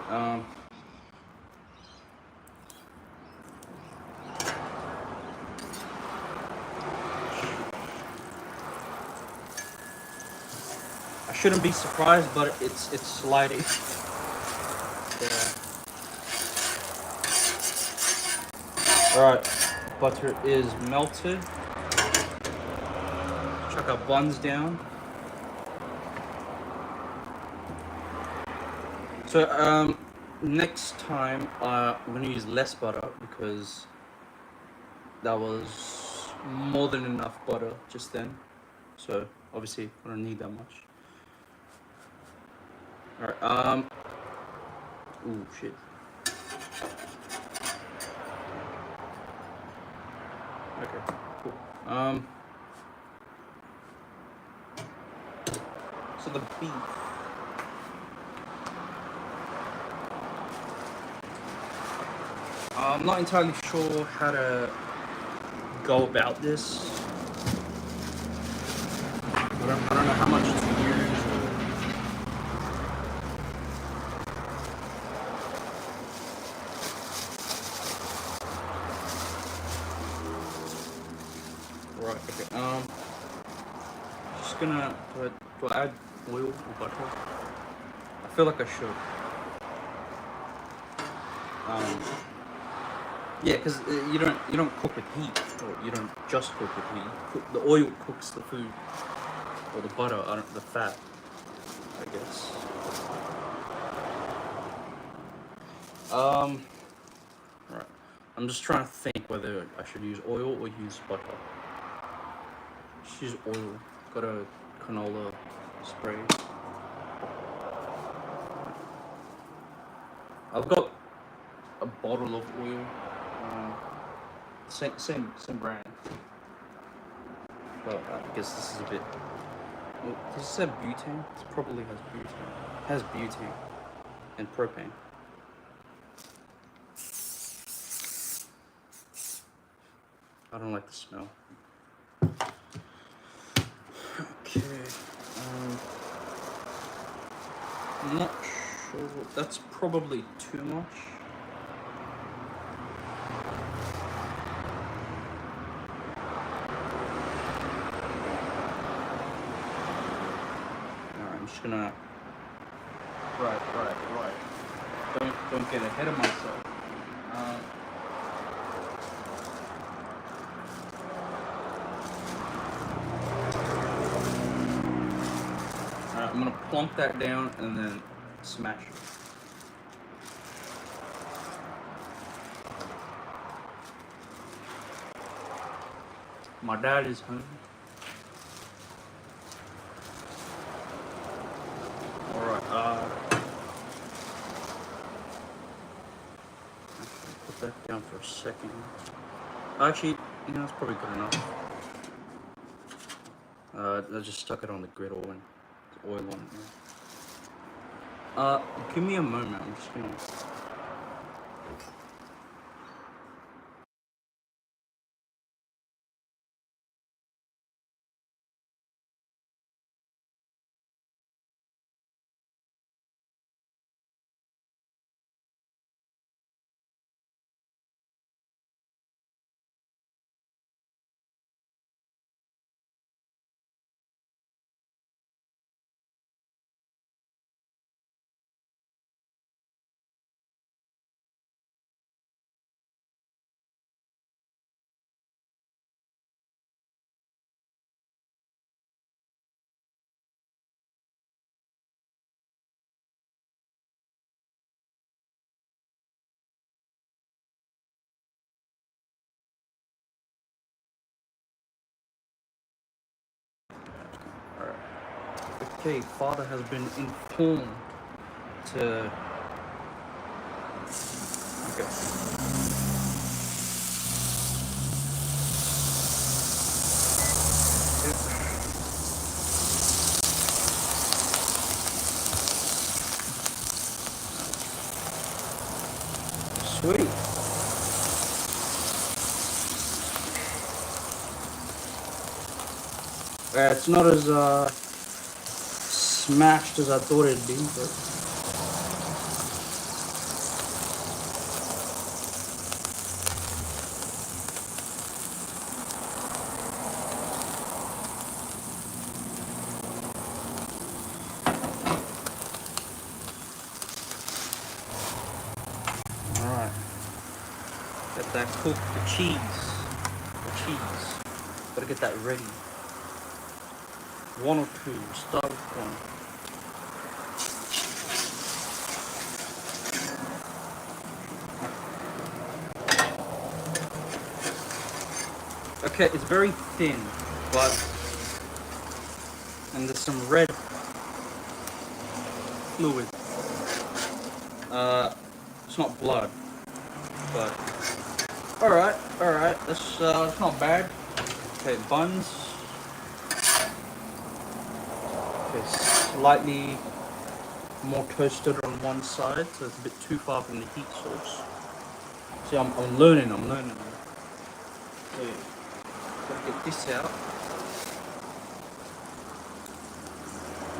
I shouldn't be surprised, but it's sliding. Yeah. Alright, butter is melted. Chuck our buns down. So next time I'm gonna use less butter because that was more than enough butter just then. So obviously I don't need that much. Alright, ooh shit. Okay, cool. So the beef. I'm not entirely sure how to go about this. I don't know how much to use. Right. Okay. Just gonna do I add oil or butter? I feel like I should. Yeah, because you don't cook with heat, or you don't just cook with heat. The oil cooks the food, or the butter, the fat, I guess. Right. I'm just trying to think whether I should use oil or use butter. Just use oil. Got a canola spray. I've got a bottle of oil. Same brand. But I guess this is a bit. Well, does it say butane? It probably has butane. Has butane and propane. I don't like the smell. Okay. I'm not sure. That's probably too much. Alright, I'm just gonna. Right. Don't get ahead of myself. Alright, I'm gonna plonk that down and then smash it. My dad is home. Alright, put that down for a second. Actually, it's probably good enough. I just stuck it on the griddle and oil on it. Give me a moment. I'm just gonna. Okay, father has been informed to. Okay. Sweet. It's not as smashed as I thought it'd be, but. Alright. Get that cooked, the cheese. Gotta get that ready. One or two, start with one. Okay, it's very thin, but. And there's some red fluid. It's not blood, but. Alright, that's not bad. Okay, buns. Okay, slightly more toasted on one side, so it's a bit too far from the heat source. See, I'm learning. Okay, gotta get this out.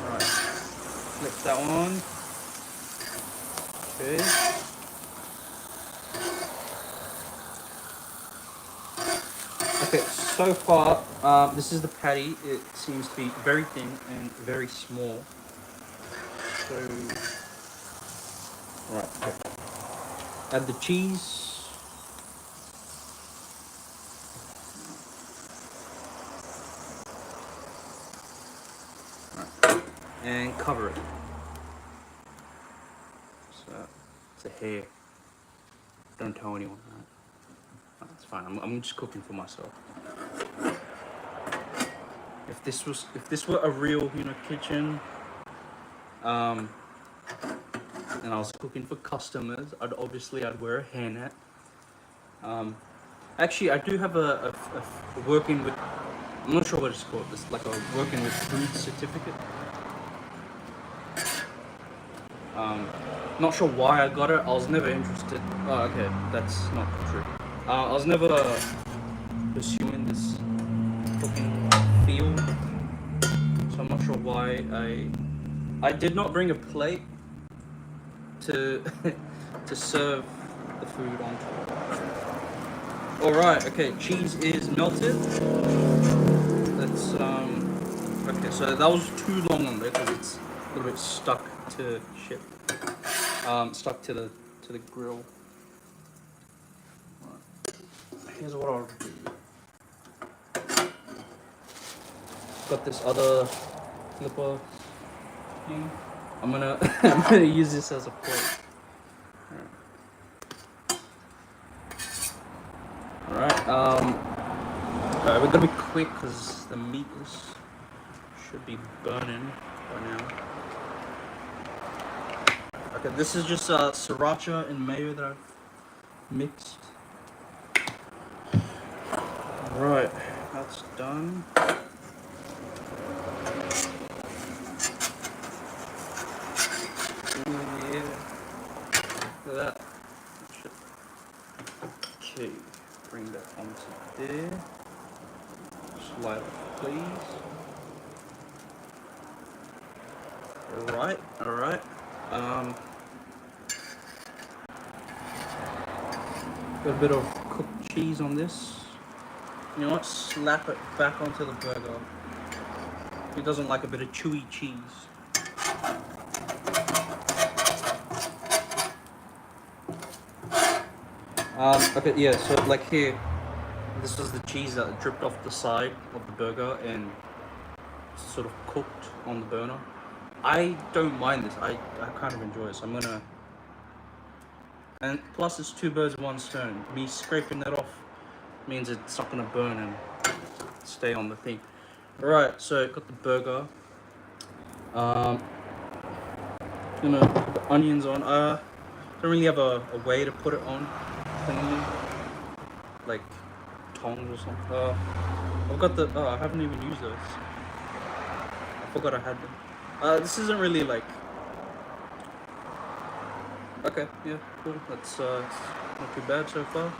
Alright, flip that one. Okay. Okay, so far, this is the patty. It seems to be very thin and very small. So, right, okay. Add the cheese. Right. And cover it. So, it's a hair. Don't tell anyone, right? That's fine. I'm just cooking for myself. If this were a real kitchen, and I was cooking for customers, I'd wear a hairnet. Actually, I do have a working with. I'm not sure what it's called. It's like a working with food certificate. Not sure why I got it. I was never interested. Oh, okay, that's not true. I was never pursuing this cooking field, so I'm not sure why I did not bring a plate to to serve the food onto. All right, okay, cheese is melted. Let's okay, so that was too long on there because it's a little bit stuck to shit. Stuck to the grill. Right. Here's what I'll do. Got this other flipper thing. I'm gonna use this as a plate. Alright, we're gonna be quick because the meat should be burning by now. Okay, this is just sriracha and mayo that I've mixed. Alright, that's done. Yeah, look at that. Okay, bring that onto there. Slide it, please. Alright. Got a bit of cooked cheese on this. You know what? Slap it back onto the burger. Who doesn't like a bit of chewy cheese? Okay, yeah, so like here, this was the cheese that dripped off the side of the burger and sort of cooked on the burner. I don't mind this. I kind of enjoy it, so I'm gonna... And plus it's two birds with one stone. Me scraping that off means it's not gonna burn and stay on the thing. Alright, so got the burger. Gonna put the onions on. Don't really have a way to put it on cleanly. Like tongs or something. I've got the... I haven't even used those. I forgot I had them. This isn't really like... Okay, yeah, cool. That's not too bad so far.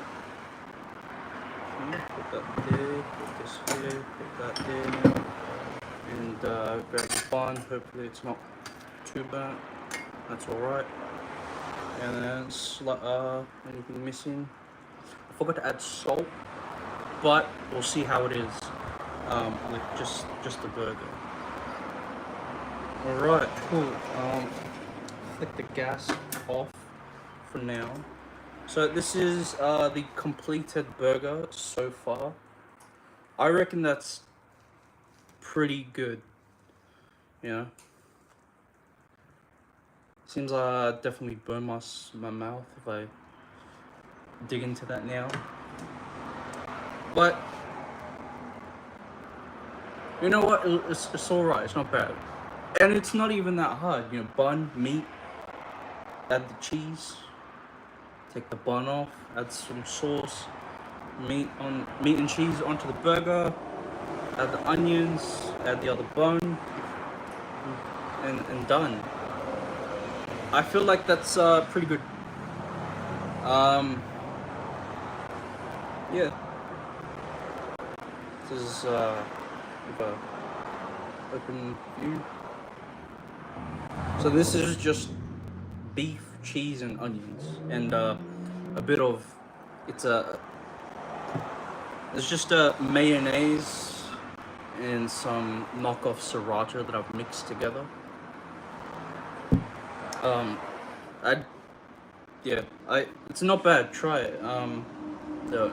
Okay, put that there, put this here, put that there. And grab the bun. Hopefully it's not too bad. That's alright. And then anything missing? I forgot to add salt, but we'll see how it is with just the burger. Alright, cool. Flick the gas off for now. So this is the completed burger so far. I reckon that's pretty good. Yeah. Seems like I definitely burn my mouth if I dig into that now. But you know what? It's alright. It's not bad. And it's not even that hard. You know, bun, meat, add the cheese, take the bun off, add some sauce, meat and cheese onto the burger, add the onions, add the other bun, and done. I feel like that's pretty good. Yeah. This is open view. So this is just beef, cheese, and onions, and a bit of it's just a mayonnaise and some knockoff sriracha that I've mixed together. It's not bad. Try it. The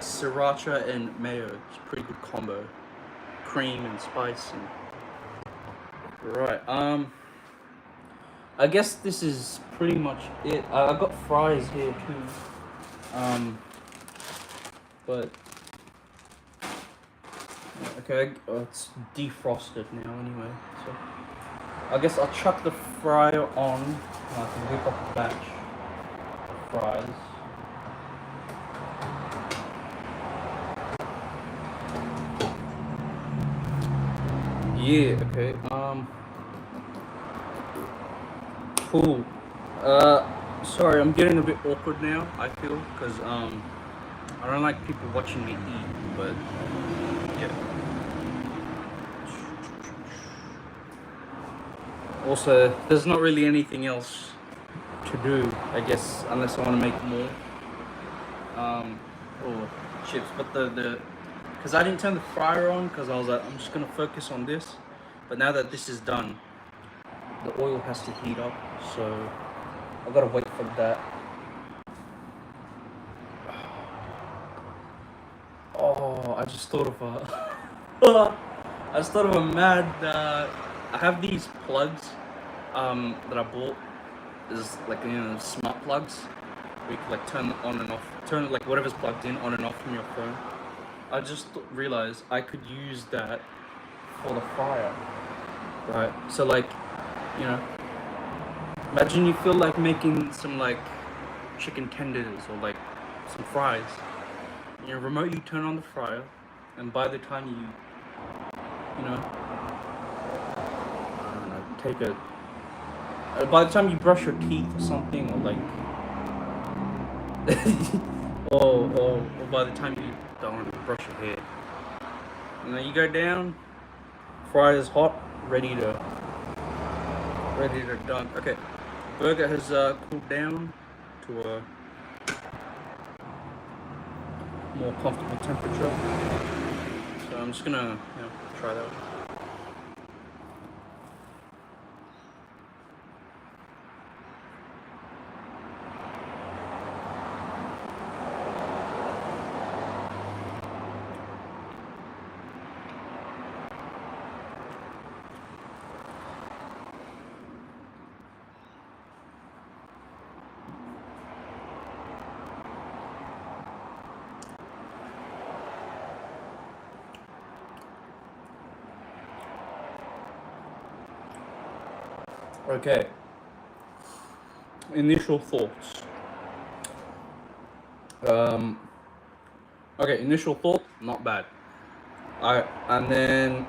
sriracha and mayo. It's a pretty good combo. Cream and spice and right. I guess this is pretty much it. I got fries here too. But okay, it's defrosted now anyway. So I guess I'll chuck the fryer on. And I can whip up a batch of fries. Yeah, okay. Cool. Sorry, I'm getting a bit awkward now. I feel because I don't like people watching me eat, but yeah. Also, there's not really anything else to do, I guess, unless I want to make more or chips. But the because I didn't turn the fryer on because I was like, I'm just gonna focus on this. But now that this is done, the oil has to heat up, so I gotta wait for that. Oh, I just thought of a, I just thought of a mad. I have these plugs, that I bought. Is like smart plugs. Where you can like turn on and off, turn like whatever's plugged in on and off from your phone. I just realized I could use that for the fryer, right? So like, you know, imagine you feel like making some like chicken tenders or like some fries. Your remote, you turn on the fryer, and by the time you know, I don't know, take a. By the time you brush your teeth or something, or like, or by the time you don't brush your hair, and then you go down, fryer's hot, ready to done. Okay, burger has cooled down to a more comfortable temperature. So I'm just gonna, try that. Okay. Initial thoughts. Okay, initial thought, not bad. And then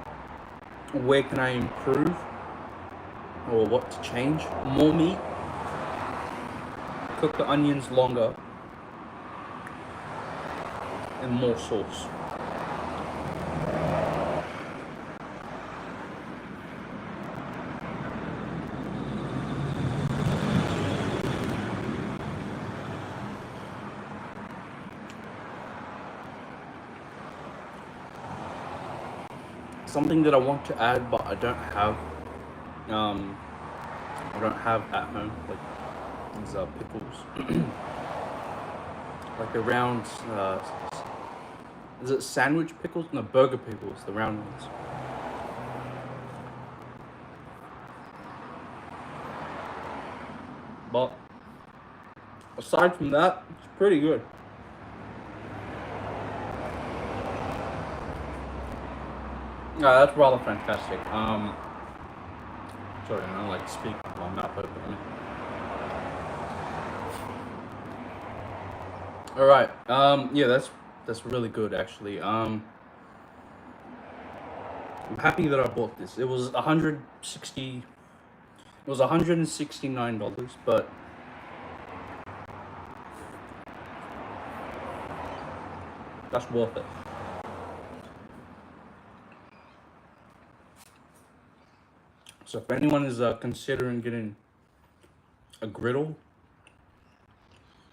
where can I improve or what to change? More meat. Cook the onions longer. And more sauce. Something that I want to add but I don't have at home, like these pickles. Like the round is it sandwich pickles? No, burger pickles, the round ones. But aside from that, it's pretty good. Yeah, that's rather fantastic. Sorry, I don't like to speak with my mouth open. All right. Yeah, that's really good actually. I'm happy that I bought this. It was $169, but that's worth it. So if anyone is considering getting a griddle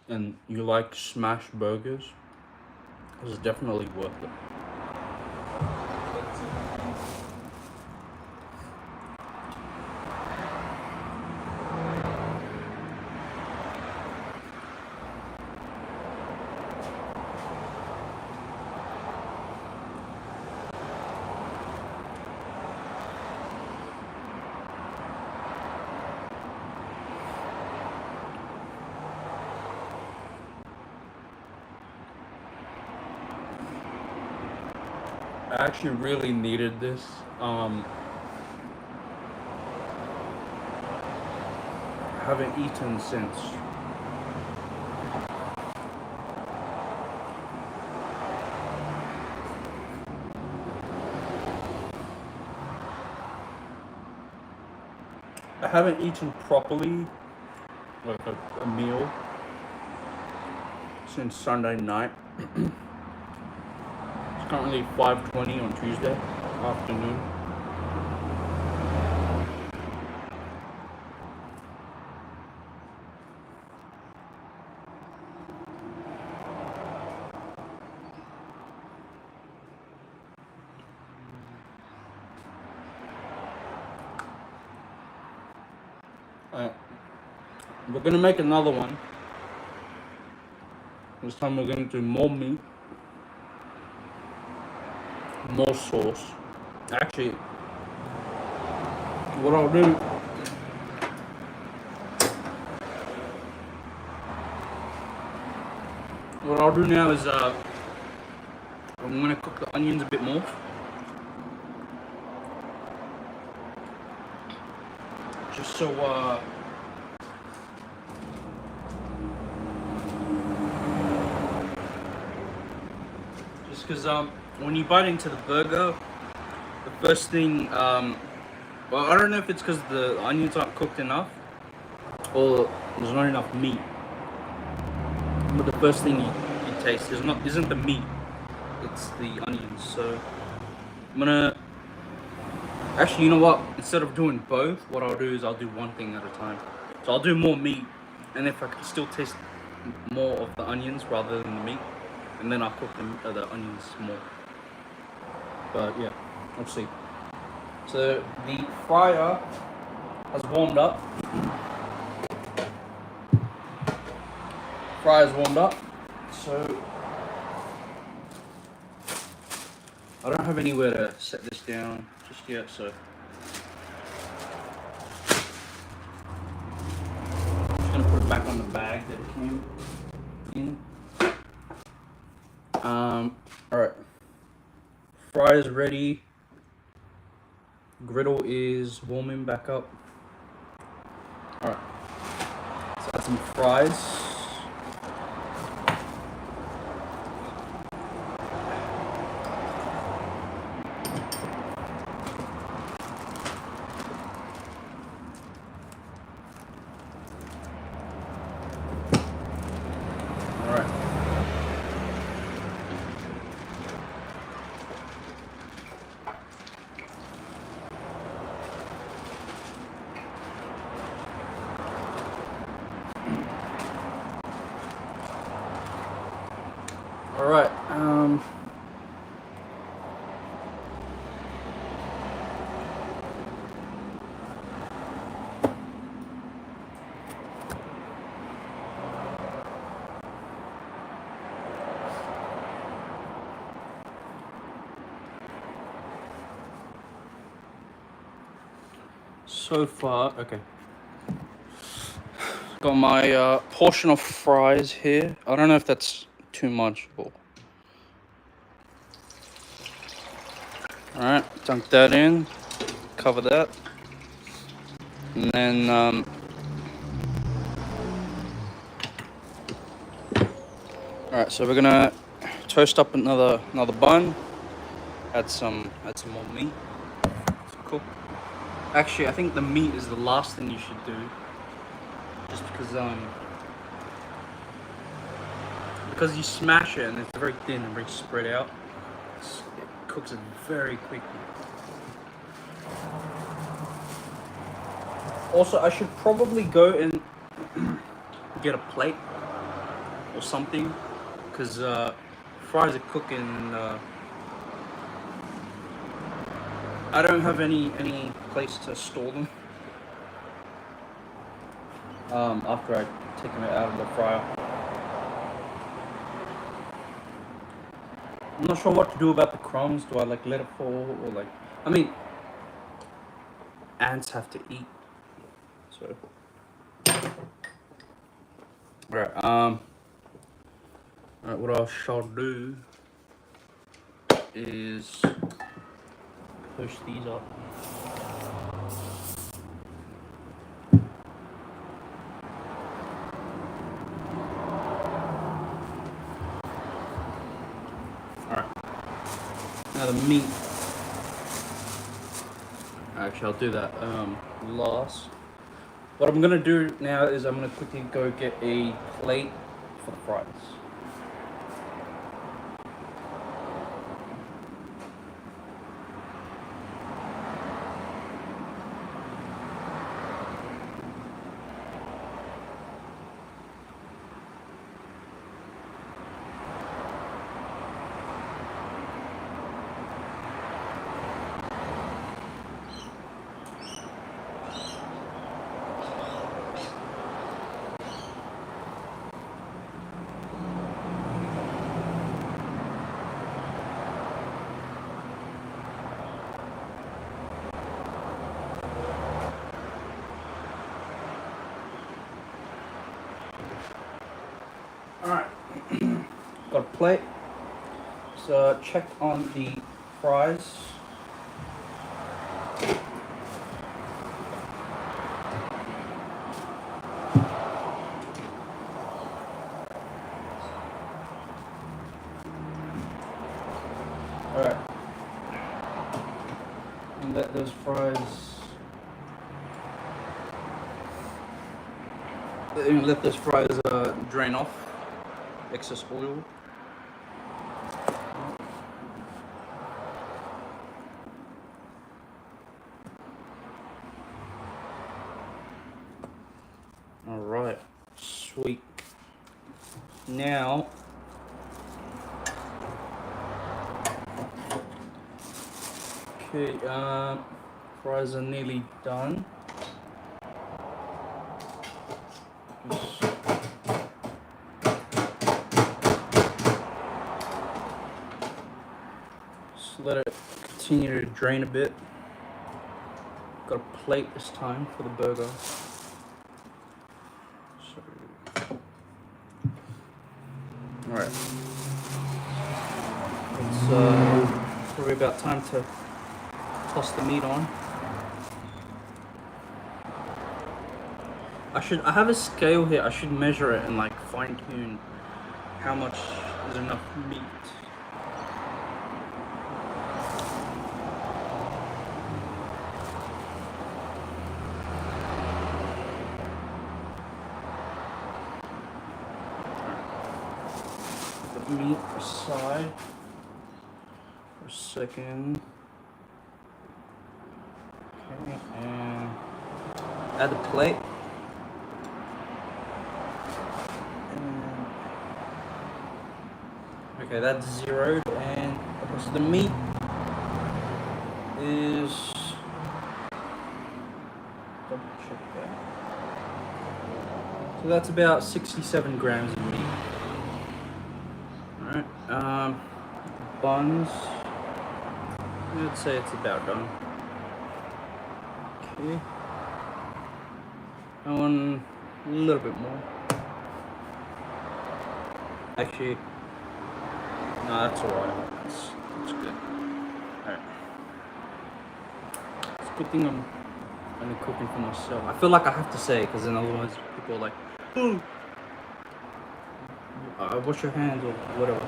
and you like smash burgers, this is definitely worth it. I actually really needed this. I haven't eaten since. I haven't eaten properly like a meal since Sunday night. It's currently 5:20 on Tuesday afternoon. We're gonna make another one. This time we're gonna do more meat, more sauce. Actually, what I'll do, now is I'm gonna cook the onions a bit more. Just so just because when you bite into the burger, the first thing well, I don't know if it's because the onions aren't cooked enough or there's not enough meat, but the first thing you taste isn't the meat, it's the onions. So I'm gonna actually, you know what, instead of doing both, what I'll do is I'll do one thing at a time. So I'll do more meat, and if I can still taste more of the onions rather than the meat, and then I'll cook the onions more. But yeah, we'll see. So the fryer has warmed up. So I don't have anywhere to set this down just yet, so I'm just gonna put it back on the bag that it came in. Alright. Fry is ready. Griddle is warming back up. Alright. Let's add some fries. Alright, so far, okay. Got my portion of fries here. I don't know if that's too much. Alright, dunk that in, cover that, and then alright, so we're gonna toast up another bun, add some more meat. Cool. Actually, I think the meat is the last thing you should do, just because you smash it and it's very thin and very spread out. It cooks it very quickly. Also, I should probably go and get a plate or something, because fries are cooking. I don't have any place to store them after I take them out of the fryer. I'm not sure what to do about the crumbs. Do I let it fall, or I mean, ants have to eat. So, alright, what I shall do is push these up. Alright, now the meat. Actually, I'll do that last. What I'm gonna do now is I'm gonna quickly go get a plate for the fries. Alright, got a plate. So check on the fries. Alright. And let those fries drain off excess oil. Alright, sweet. Now okay, fries are nearly done. Just let it continue to drain a bit. Got a plate this time for the burger. So, alright. It's probably about time to toss the meat on. I have a scale here. I should measure it and like fine tune how much is enough meat. Put the meat aside for a second. Okay, and add the plate. Okay, that's zeroed, and so the meat is, double check that. So that's about 67 grams of meat. Alright, buns, I'd say it's about done. Okay, I want a little bit more. Actually, no, that's alright. That's good. Alright. It's a good thing I'm only cooking for myself. I feel like I have to say it because then otherwise people are like, oh, wash your hands or whatever.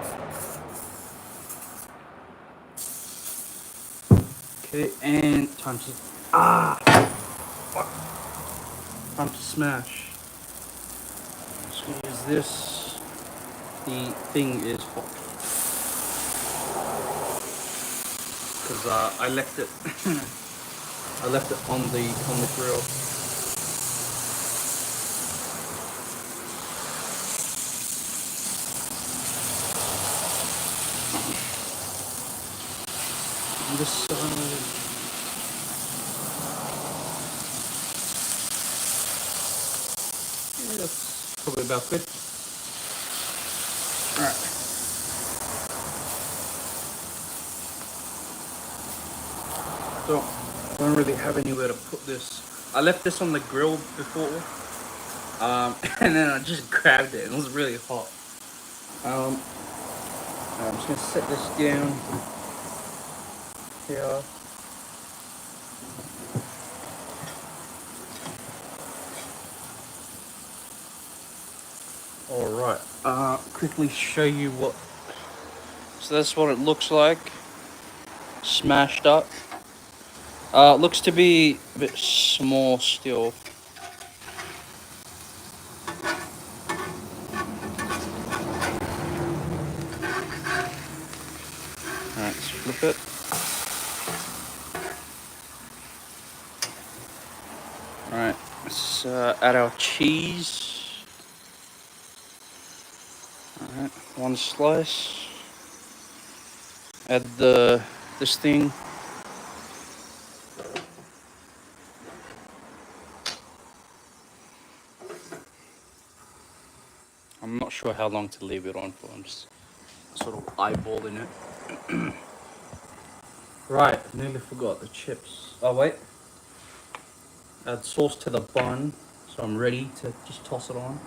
Okay, and time to fuck. Time to smash. Just gonna use this. The thing is hot because I left it. I left it on the grill. And this yeah, that's probably about good. Alright. So, I don't really have anywhere to put this. I left this on the grill before, and then I just grabbed it and it was really hot. I'm just gonna set this down here. Alright, quickly show you what. So that's what it looks like. Smashed up. Looks to be a bit small still. Alright, let's flip it. Alright, let's add our cheese. Alright, one slice. Add this thing. I'm not sure how long to leave it on for. I'm just sort of eyeballing it. Right, nearly forgot the chips. Oh wait. Add sauce to the bun, so I'm ready to just toss it on.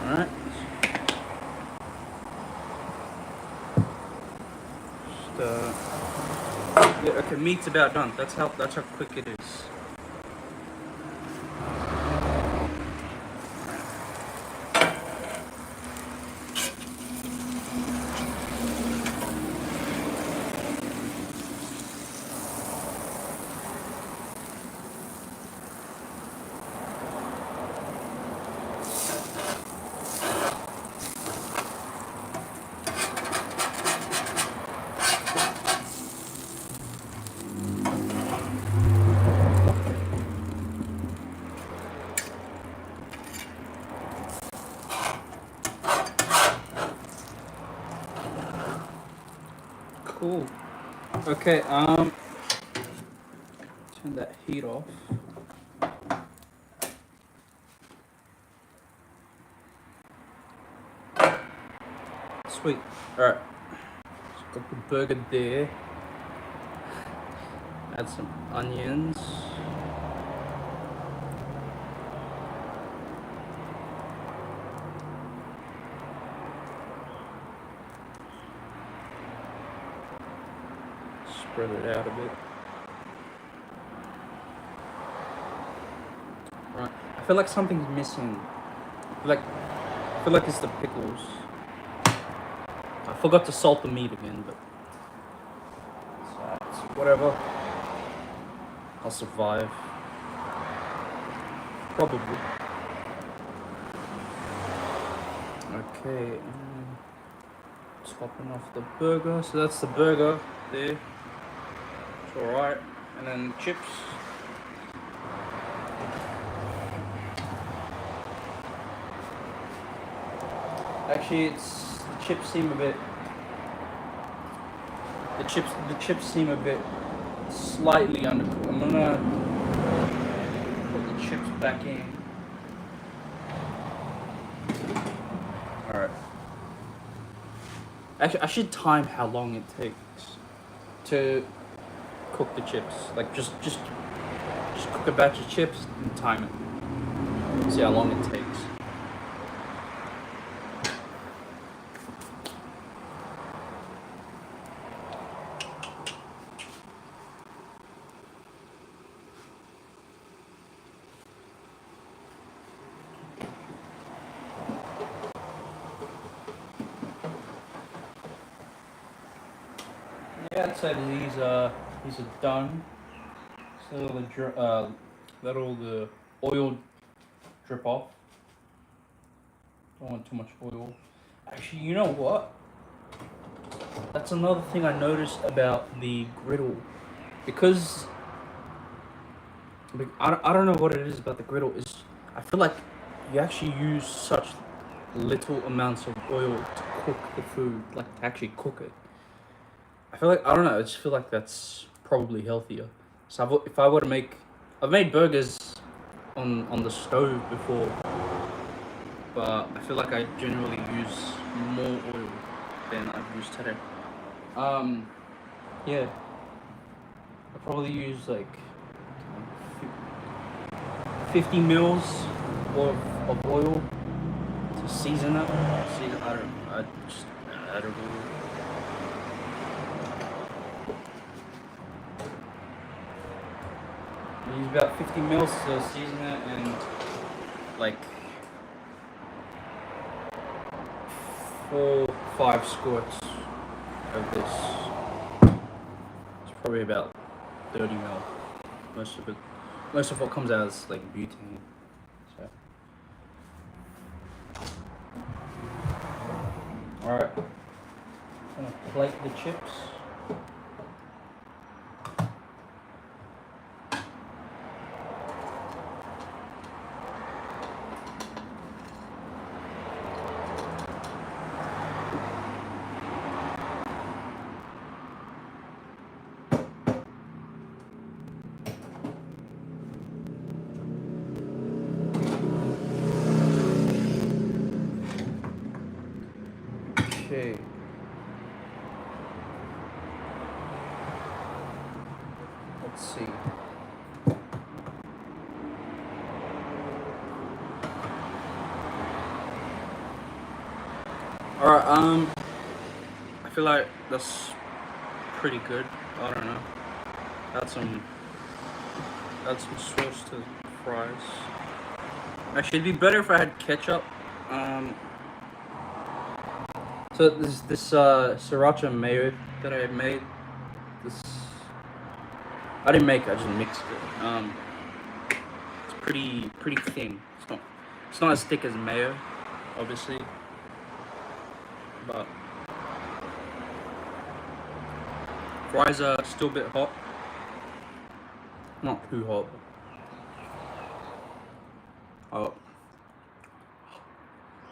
Alright. Just yeah, okay, meat's about done. That's how quick it is. Cool. Okay, turn that heat off. Sweet. Alright. Got the burger there. Add some onions. Spread it out a bit. Right. I feel like something's missing. I feel like it's the pickles. I forgot to salt the meat again, but so whatever. I'll survive. Probably. Okay. Topping off the burger. So that's the burger there. It's alright. And then the chips. Actually, the chips seem a bit. The chips seem a bit slightly undercooked. I'm gonna put the chips back in. Alright. Actually, I should time how long it takes to cook the chips. Like just cook a batch of chips and time it. See how long it takes. Yeah, I'd say these are done. So let all the oil drip off. Don't want too much oil. Actually, you know what? That's another thing I noticed about the griddle. Because I don't know what it is about the griddle. I feel like you actually use such little amounts of oil to cook the food, like to actually cook it. I feel like, I don't know, I just feel like that's probably healthier. So if I were to I've made burgers on the stove before, but I feel like I generally use more oil than I've used today. Yeah, I probably use like 50 mils of oil to season it. I just add it all. I use about 50 mils to season it and like 4-5 squirts of this. It's probably about 30 mil. Most of what comes out is like butane. So Alright. Gonna plate the chips. Okay. Let's see. Alright, I feel like that's pretty good. I don't know. Add some sauce to the fries. Actually, it'd be better if I had ketchup. So this sriracha mayo that I made, I didn't make it, I just mixed it. It's pretty thin. It's not as thick as mayo, obviously, but fries are still a bit hot. Not too hot. Oh,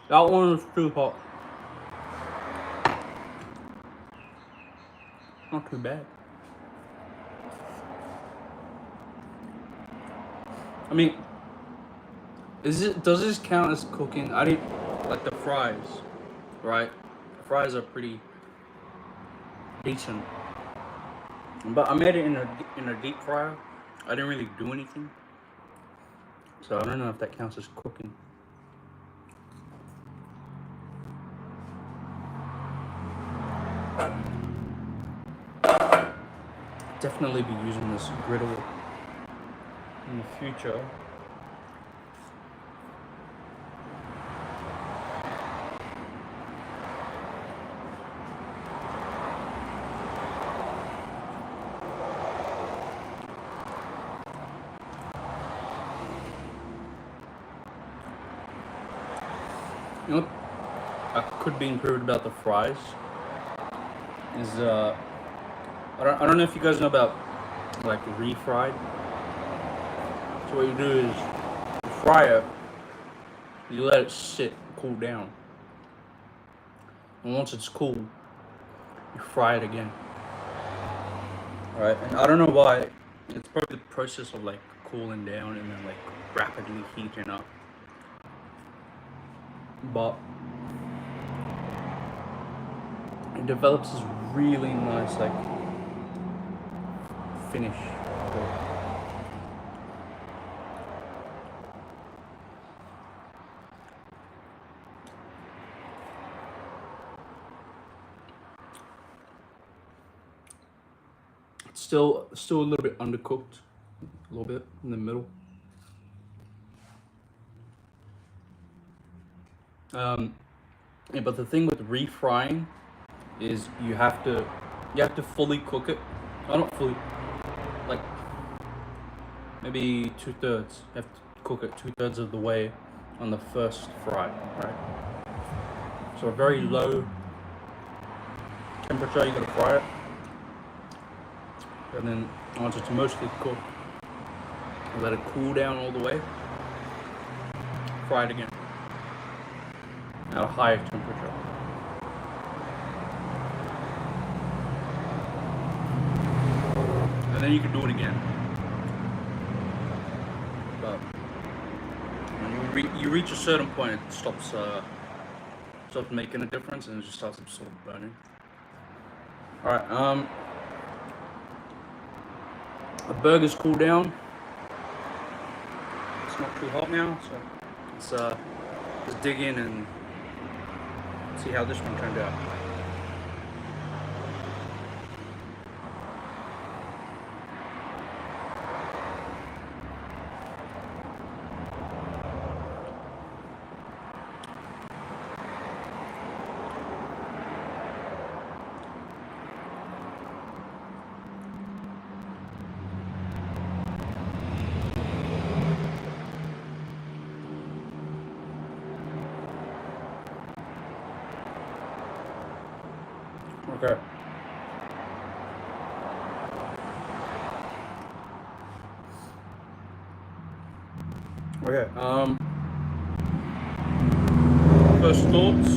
that one was too hot. Not too bad. I mean, does this count as cooking? I didn't like the fries, right? The fries are pretty decent, but I made it in a deep fryer. I didn't really do anything, so I don't know if that counts as cooking. Definitely be using this griddle in the future. You know what could be improved about the fries is I don't know if you guys know about like refried. So what you do is you fry it, you let it sit, cool down, and once it's cool, you fry it again. All right, and I don't know why. It's probably the process of like cooling down and then like rapidly heating up, but it develops this really nice like finish. It's still a little bit undercooked, a little bit in the middle. Yeah, but the thing with refrying is you have to fully cook it. Oh, not fully, like maybe 2/3. You have to cook it 2/3 of the way on the first fry, right? So a very low temperature, you gotta fry it, and then once it's mostly cooked, you let it cool down all the way. Fry it again at a higher temperature. And then you can do it again. But when you reach a certain point, it stops making a difference, and it just starts sort of burning. All right, the burger's cooled down. It's not too hot now, so let's dig in and see how this one turned out. Okay. Okay. First thoughts.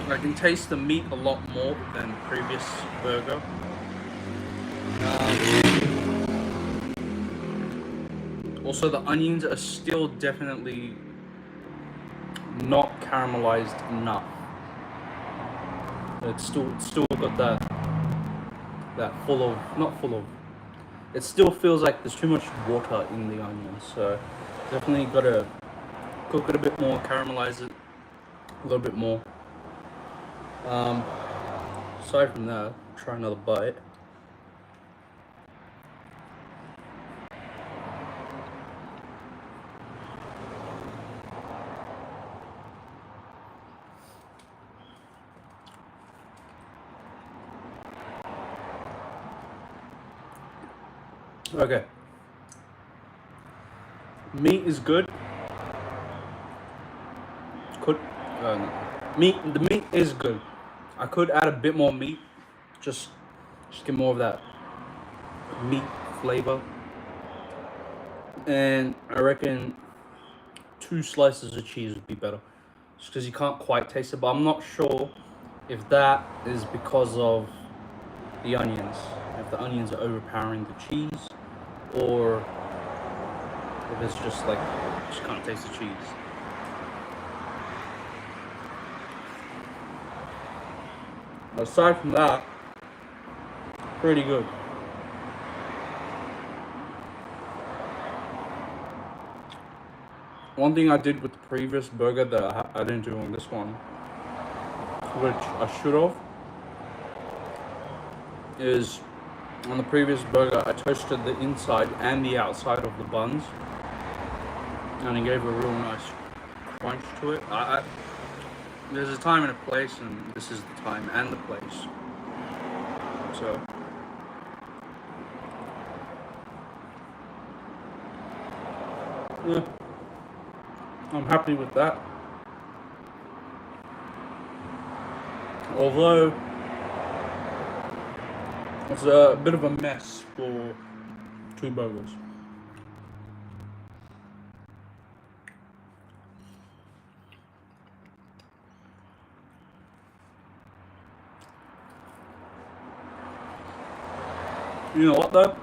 I can taste the meat a lot more than previous burger. Also, the onions are still definitely not caramelized enough. It's still got that full of, not full of. It still feels like there's too much water in the onions. So definitely gotta cook it a bit more, caramelize it a little bit more. Aside from that, try another bite. Okay. Meat is good. Could the meat is good. I could add a bit more meat, just get more of that meat flavor. And I reckon 2 slices of cheese would be better, just because you can't quite taste it. But I'm not sure if that is because of the onions, if the onions are overpowering the cheese, or if it's just like just can't taste the cheese. Aside from that, pretty good. One thing I did with the previous burger that I didn't do on this one, which I should have, is on the previous burger I toasted the inside and the outside of the buns, and it gave a real nice crunch to it. There's a time and a place, and this is the time and the place. So yeah, I'm happy with that. Although it's a bit of a mess for 2 burgers. You know what though?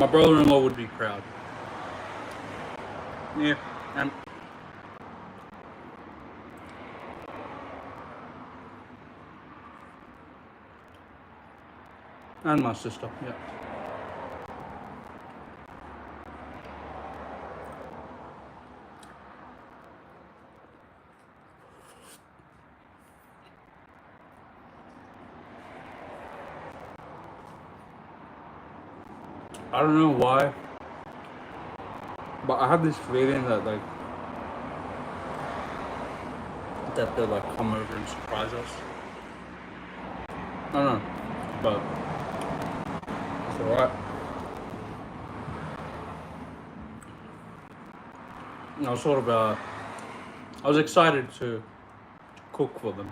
My brother-in-law would be proud. Yeah, and my sister. Yeah. I don't know why, but I have this feeling that they'll like come over and surprise us. I don't know, but it's alright. I was sort of I was excited to cook for them.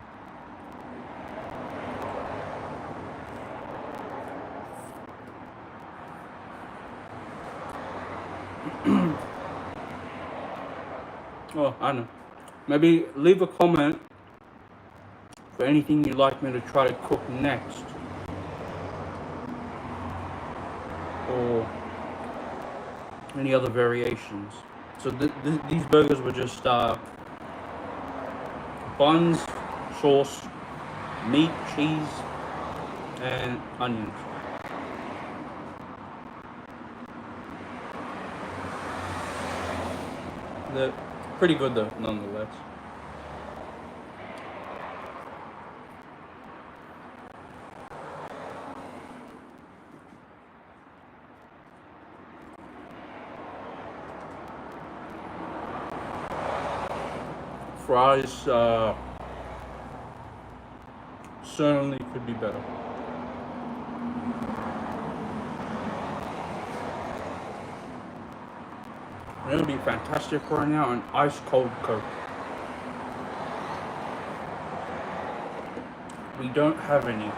Oh, I know. Maybe leave a comment for anything you'd like me to try to cook next, or any other variations. So these burgers were just buns, sauce, meat, cheese, and onions. They're pretty good though, nonetheless. Fries certainly could be better. It would be fantastic right now, an ice cold Coke. We don't have any.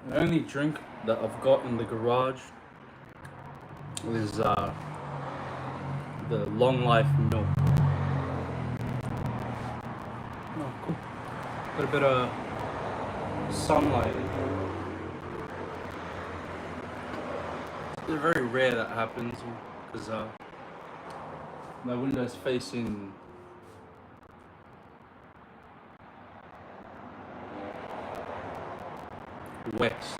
The only drink that I've got in the garage is the Long Life milk. Oh, cool. Got a bit of sunlight. It's very rare that happens because my window's facing west.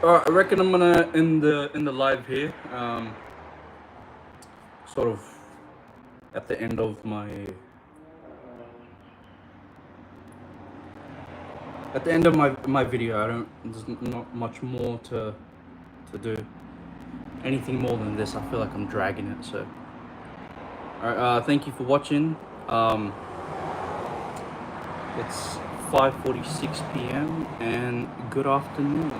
Alright, I reckon I'm gonna end the live here. Sort of at the end of my video. There's not much more to do. Anything more than this, I feel like I'm dragging it. So, alright, thank you for watching. It's 5:46 p.m. and good afternoon.